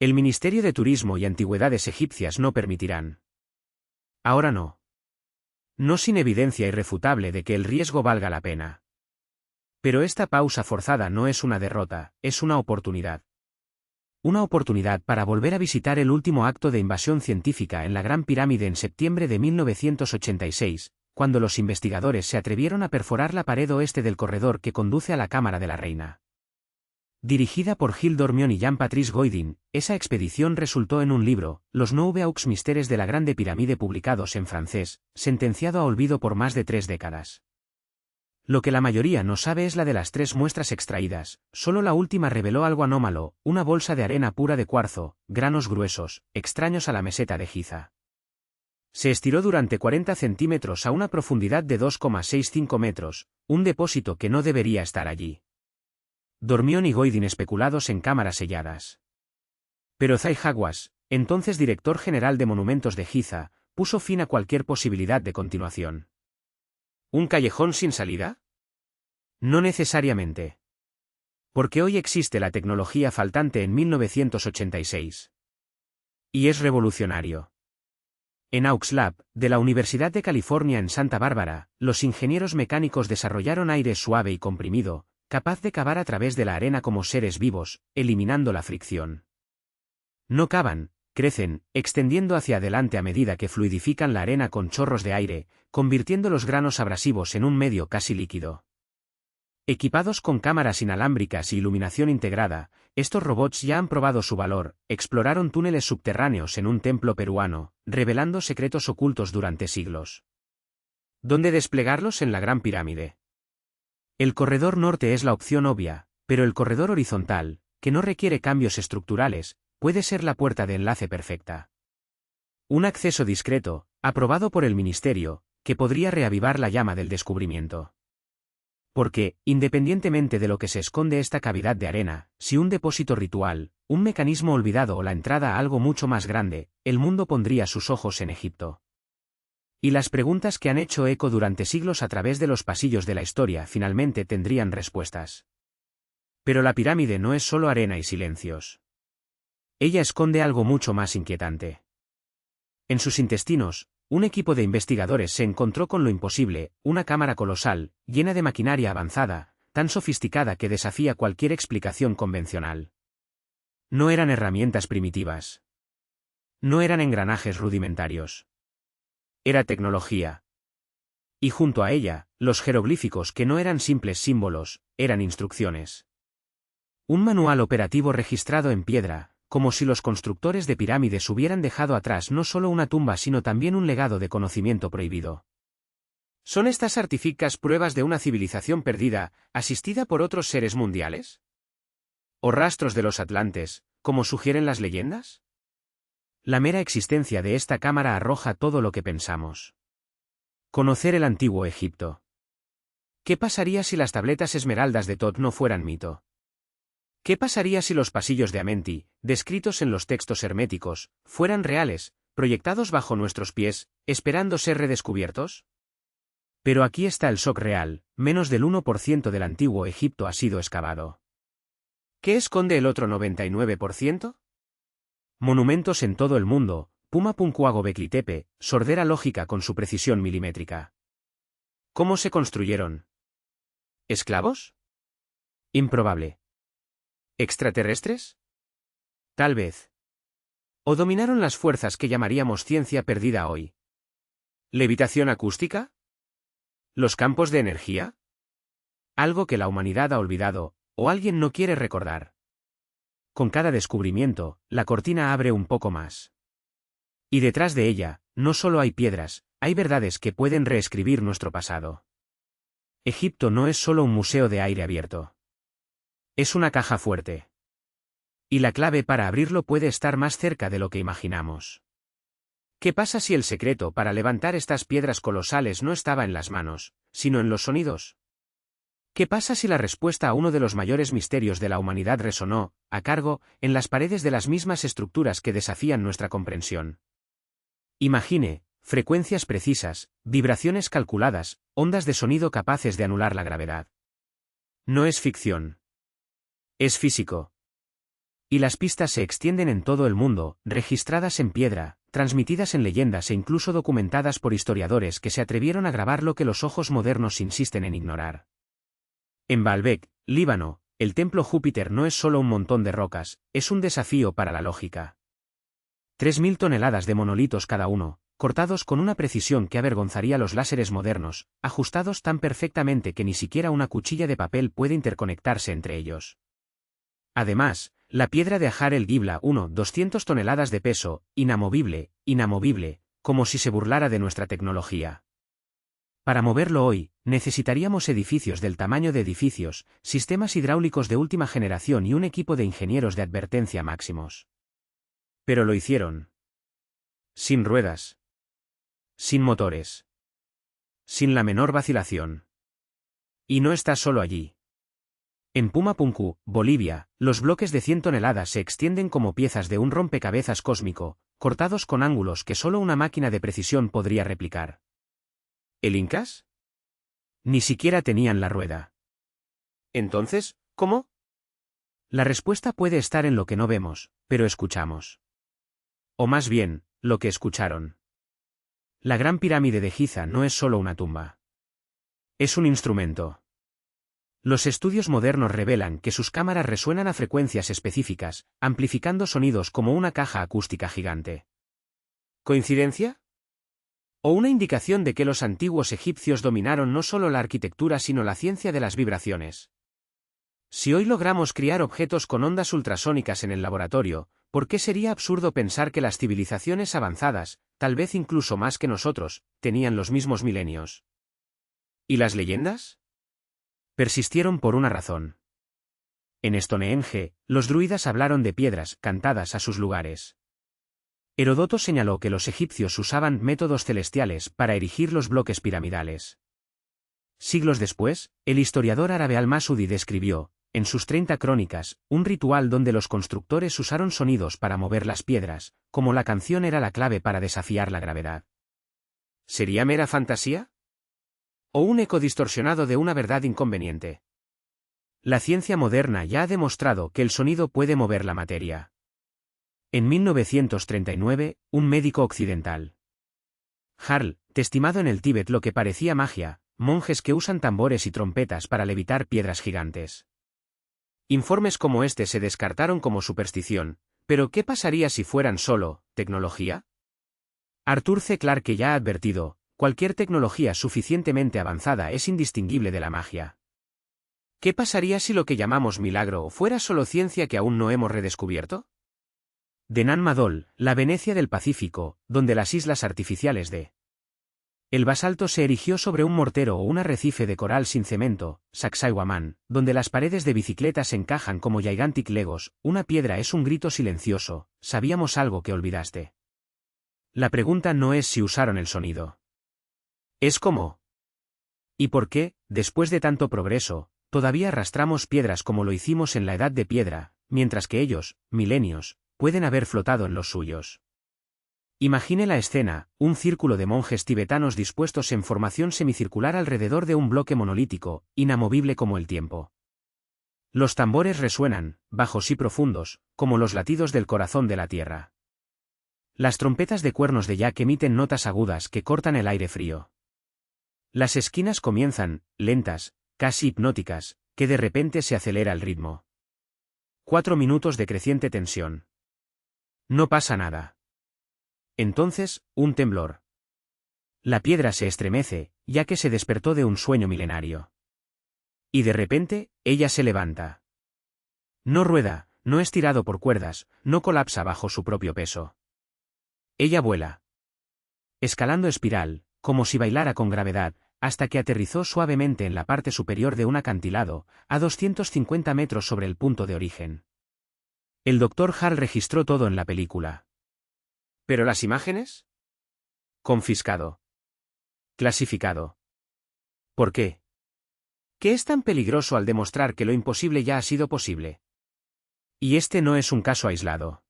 El Ministerio de Turismo y Antigüedades egipcias no permitirán. Ahora no. No sin evidencia irrefutable de que el riesgo valga la pena. Pero esta pausa forzada no es una derrota, es una oportunidad. Una oportunidad para volver a visitar el último acto de invasión científica en la Gran Pirámide en septiembre de 1986, cuando los investigadores se atrevieron a perforar la pared oeste del corredor que conduce a la Cámara de la Reina. Dirigida por Gilles Dormion y Jean-Patrice Goidin, esa expedición resultó en un libro, Los Nouveaux Mystères de la Grande Pirámide, publicados en francés, sentenciado a olvido por más de 3 décadas. Lo que la mayoría no sabe es la de las 3 muestras extraídas, solo la última reveló algo anómalo, una bolsa de arena pura de cuarzo, granos gruesos, extraños a la meseta de Giza. Se estiró durante 40 centímetros a una profundidad de 2,65 metros, un depósito que no debería estar allí. Dormion y Goidin especulados en cámaras selladas. Pero Zahi Hawass, entonces director general de Monumentos de Giza, puso fin a cualquier posibilidad de continuación. ¿Un callejón sin salida? No necesariamente. Porque hoy existe la tecnología faltante en 1986. Y es revolucionario. En Aux Lab, de la Universidad de California en Santa Bárbara, los ingenieros mecánicos desarrollaron aire suave y comprimido, capaz de cavar a través de la arena como seres vivos, eliminando la fricción. No cavan, crecen, extendiendo hacia adelante a medida que fluidifican la arena con chorros de aire, convirtiendo los granos abrasivos en un medio casi líquido. Equipados con cámaras inalámbricas y iluminación integrada, estos robots ya han probado su valor, exploraron túneles subterráneos en un templo peruano, revelando secretos ocultos durante siglos. ¿Dónde desplegarlos en la Gran Pirámide? El corredor norte es la opción obvia, pero el corredor horizontal, que no requiere cambios estructurales, puede ser la puerta de enlace perfecta. Un acceso discreto, aprobado por el ministerio, que podría reavivar la llama del descubrimiento. Porque, independientemente de lo que se esconde esta cavidad de arena, si un depósito ritual, un mecanismo olvidado o la entrada a algo mucho más grande, el mundo pondría sus ojos en Egipto. Y las preguntas que han hecho eco durante siglos a través de los pasillos de la historia finalmente tendrían respuestas. Pero la pirámide no es solo arena y silencios. Ella esconde algo mucho más inquietante. En sus intestinos, un equipo de investigadores se encontró con lo imposible, una cámara colosal, llena de maquinaria avanzada, tan sofisticada que desafía cualquier explicación convencional. No eran herramientas primitivas. No eran engranajes rudimentarios. Era tecnología. Y junto a ella, los jeroglíficos que no eran simples símbolos, eran instrucciones. Un manual operativo registrado en piedra, como si los constructores de pirámides hubieran dejado atrás no solo una tumba sino también un legado de conocimiento prohibido. ¿Son estas artíficas pruebas de una civilización perdida, asistida por otros seres mundiales? ¿O rastros de los atlantes, como sugieren las leyendas? La mera existencia de esta cámara arroja todo lo que pensamos. Conocer el antiguo Egipto. ¿Qué pasaría si las tabletas esmeraldas de Tot no fueran mito? ¿Qué pasaría si los pasillos de Amenti, descritos en los textos herméticos, fueran reales, proyectados bajo nuestros pies, esperando ser redescubiertos? Pero aquí está el shock real, menos del 1% del antiguo Egipto ha sido excavado. ¿Qué esconde el otro 99%? Monumentos en todo el mundo, Puma Punkuá Göbekli Tepe, sordera lógica con su precisión milimétrica. ¿Cómo se construyeron? ¿Esclavos? Improbable. ¿Extraterrestres? Tal vez. ¿O dominaron las fuerzas que llamaríamos ciencia perdida hoy? ¿Levitación acústica? ¿Los campos de energía? Algo que la humanidad ha olvidado, o alguien no quiere recordar. Con cada descubrimiento, la cortina abre un poco más. Y detrás de ella, no solo hay piedras, hay verdades que pueden reescribir nuestro pasado. Egipto no es solo un museo de aire abierto. Es una caja fuerte. Y la clave para abrirlo puede estar más cerca de lo que imaginamos. ¿Qué pasa si el secreto para levantar estas piedras colosales no estaba en las manos, sino en los sonidos? ¿Qué pasa si la respuesta a uno de los mayores misterios de la humanidad resonó, a cargo, en las paredes de las mismas estructuras que desafían nuestra comprensión? Imagine, frecuencias precisas, vibraciones calculadas, ondas de sonido capaces de anular la gravedad. No es ficción. Es físico. Y las pistas se extienden en todo el mundo, registradas en piedra, transmitidas en leyendas e incluso documentadas por historiadores que se atrevieron a grabar lo que los ojos modernos insisten en ignorar. En Baalbek, Líbano, el templo Júpiter no es solo un montón de rocas, es un desafío para la lógica. 3.000 toneladas de monolitos cada uno, cortados con una precisión que avergonzaría los láseres modernos, ajustados tan perfectamente que ni siquiera una cuchilla de papel puede interconectarse entre ellos. Además, la piedra de Ajar el Gibla 200 toneladas de peso, inamovible, como si se burlara de nuestra tecnología. Para moverlo hoy, necesitaríamos edificios del tamaño de edificios, sistemas hidráulicos de última generación y un equipo de ingenieros de advertencia máximos. Pero lo hicieron. Sin ruedas. Sin motores. Sin la menor vacilación. Y no está solo allí. En Pumapunku, Bolivia, los bloques de 100 toneladas se extienden como piezas de un rompecabezas cósmico, cortados con ángulos que solo una máquina de precisión podría replicar. ¿El Incas? Ni siquiera tenían la rueda. Entonces, ¿cómo? La respuesta puede estar en lo que no vemos, pero escuchamos. O más bien, lo que escucharon. La Gran Pirámide de Giza no es solo una tumba. Es un instrumento. Los estudios modernos revelan que sus cámaras resuenan a frecuencias específicas, amplificando sonidos como una caja acústica gigante. ¿Coincidencia? ¿O una indicación de que los antiguos egipcios dominaron no solo la arquitectura sino la ciencia de las vibraciones? Si hoy logramos criar objetos con ondas ultrasónicas en el laboratorio, ¿por qué sería absurdo pensar que las civilizaciones avanzadas, tal vez incluso más que nosotros, tenían los mismos milenios? ¿Y las leyendas? Persistieron por una razón. En Stonehenge, los druidas hablaron de piedras cantadas a sus lugares. Heródoto señaló que los egipcios usaban métodos celestiales para erigir los bloques piramidales. Siglos después, el historiador árabe Al-Masudi describió, en sus 30 crónicas, un ritual donde los constructores usaron sonidos para mover las piedras, como la canción era la clave para desafiar la gravedad. ¿Sería mera fantasía? ¿O un eco distorsionado de una verdad inconveniente? La ciencia moderna ya ha demostrado que el sonido puede mover la materia. En 1939, un médico occidental, Harl, testimado en el Tíbet lo que parecía magia, monjes que usan tambores y trompetas para levitar piedras gigantes. Informes como este se descartaron como superstición, pero ¿qué pasaría si fueran solo tecnología? Arthur C. Clarke ya ha advertido, cualquier tecnología suficientemente avanzada es indistinguible de la magia. ¿Qué pasaría si lo que llamamos milagro fuera solo ciencia que aún no hemos redescubierto? Denan Madol, la Venecia del Pacífico, donde las islas artificiales de el basalto se erigió sobre un mortero o un arrecife de coral sin cemento, Sacsayhuamán, donde las paredes de bicicletas encajan como gigantic legos, una piedra es un grito silencioso, sabíamos algo que olvidaste. La pregunta no es si usaron el sonido. Es cómo. ¿Y por qué, después de tanto progreso, todavía arrastramos piedras como lo hicimos en la Edad de Piedra, mientras que ellos, milenios, pueden haber flotado en los suyos? Imagine la escena, un círculo de monjes tibetanos dispuestos en formación semicircular alrededor de un bloque monolítico, inamovible como el tiempo. Los tambores resuenan, bajos y profundos, como los latidos del corazón de la tierra. Las trompetas de cuernos de yak emiten notas agudas que cortan el aire frío. Las esquinas comienzan, lentas, casi hipnóticas, que de repente se acelera el ritmo. 4 minutos de creciente tensión. No pasa nada. Entonces, un temblor. La piedra se estremece, ya que se despertó de un sueño milenario. Y de repente, ella se levanta. No rueda, no es tirado por cuerdas, no colapsa bajo su propio peso. Ella vuela. Escalando espiral, como si bailara con gravedad, hasta que aterrizó suavemente en la parte superior de un acantilado, a 250 metros sobre el punto de origen. El Dr. Hall registró todo en la película. ¿Pero las imágenes? Confiscado. Clasificado. ¿Por qué? ¿Qué es tan peligroso al demostrar que lo imposible ya ha sido posible? Y este no es un caso aislado.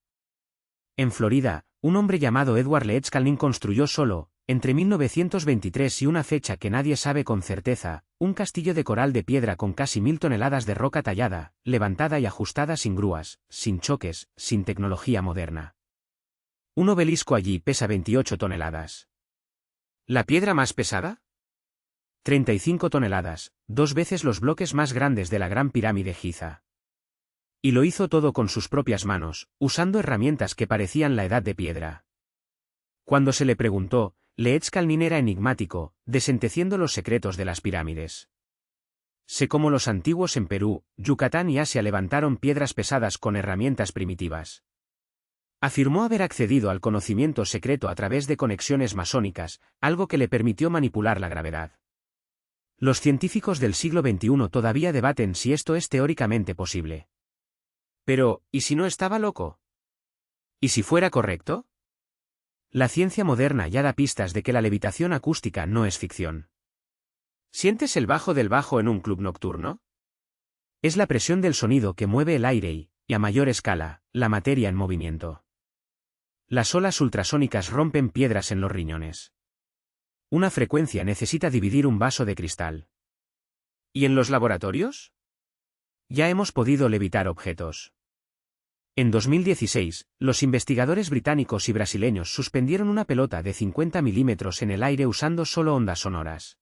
En Florida, un hombre llamado Edward Leedskalnin construyó solo, entre 1923 y una fecha que nadie sabe con certeza, un castillo de coral de piedra con casi 1000 toneladas de roca tallada, levantada y ajustada sin grúas, sin choques, sin tecnología moderna. Un obelisco allí pesa 28 toneladas. ¿La piedra más pesada? 35 toneladas, 2 veces los bloques más grandes de la Gran Pirámide Giza. Y lo hizo todo con sus propias manos, usando herramientas que parecían la edad de piedra. Cuando se le preguntó, Leedskalnin era enigmático, desenteciendo los secretos de las pirámides. Sé cómo los antiguos en Perú, Yucatán y Asia levantaron piedras pesadas con herramientas primitivas. Afirmó haber accedido al conocimiento secreto a través de conexiones masónicas, algo que le permitió manipular la gravedad. Los científicos del siglo XXI todavía debaten si esto es teóricamente posible. Pero, ¿y si no estaba loco? ¿Y si fuera correcto? La ciencia moderna ya da pistas de que la levitación acústica no es ficción. ¿Sientes el bajo del bajo en un club nocturno? Es la presión del sonido que mueve el aire y, a mayor escala, la materia en movimiento. Las olas ultrasónicas rompen piedras en los riñones. Una frecuencia necesita dividir un vaso de cristal. ¿Y en los laboratorios? Ya hemos podido levitar objetos. En 2016, los investigadores británicos y brasileños suspendieron una pelota de 50 milímetros en el aire usando solo ondas sonoras.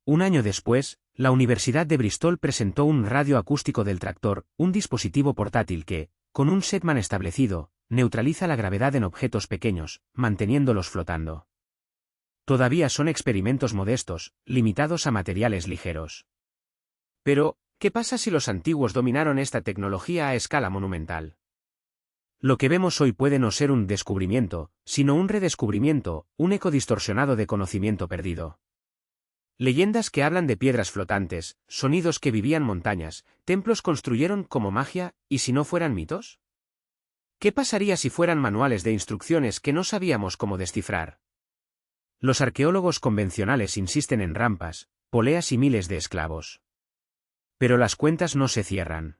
Un año después, la Universidad de Bristol presentó un radio acústico del tractor, un dispositivo portátil que, con un setman establecido, neutraliza la gravedad en objetos pequeños, manteniéndolos flotando. Todavía son experimentos modestos, limitados a materiales ligeros. Pero, ¿qué pasa si los antiguos dominaron esta tecnología a escala monumental? Lo que vemos hoy puede no ser un descubrimiento, sino un redescubrimiento, un eco distorsionado de conocimiento perdido. Leyendas que hablan de piedras flotantes, sonidos que vivían montañas, templos construyeron como magia, ¿y si no fueran mitos? ¿Qué pasaría si fueran manuales de instrucciones que no sabíamos cómo descifrar? Los arqueólogos convencionales insisten en rampas, poleas y miles de esclavos. Pero las cuentas no se cierran.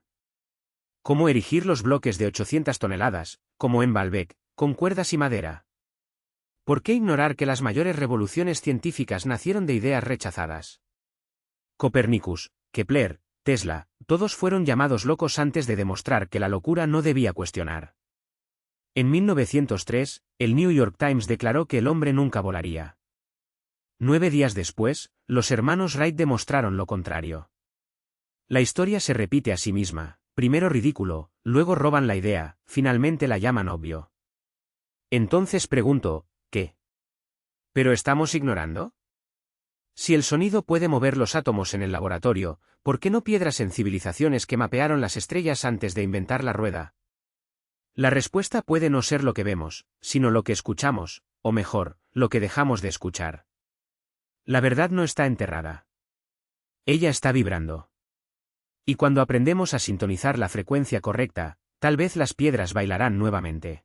¿Cómo erigir los bloques de 800 toneladas, como en Baalbek, con cuerdas y madera? ¿Por qué ignorar que las mayores revoluciones científicas nacieron de ideas rechazadas? Copérnicus, Kepler, Tesla, todos fueron llamados locos antes de demostrar que la locura no debía cuestionar. En 1903, el New York Times declaró que el hombre nunca volaría. 9 días después, los hermanos Wright demostraron lo contrario. La historia se repite a sí misma, primero ridículo, luego roban la idea, finalmente la llaman obvio. Entonces pregunto, ¿qué? ¿Pero estamos ignorando? Si el sonido puede mover los átomos en el laboratorio, ¿por qué no piedras en civilizaciones que mapearon las estrellas antes de inventar la rueda? La respuesta puede no ser lo que vemos, sino lo que escuchamos, o mejor, lo que dejamos de escuchar. La verdad no está enterrada. Ella está vibrando. Y cuando aprendemos a sintonizar la frecuencia correcta, tal vez las piedras bailarán nuevamente.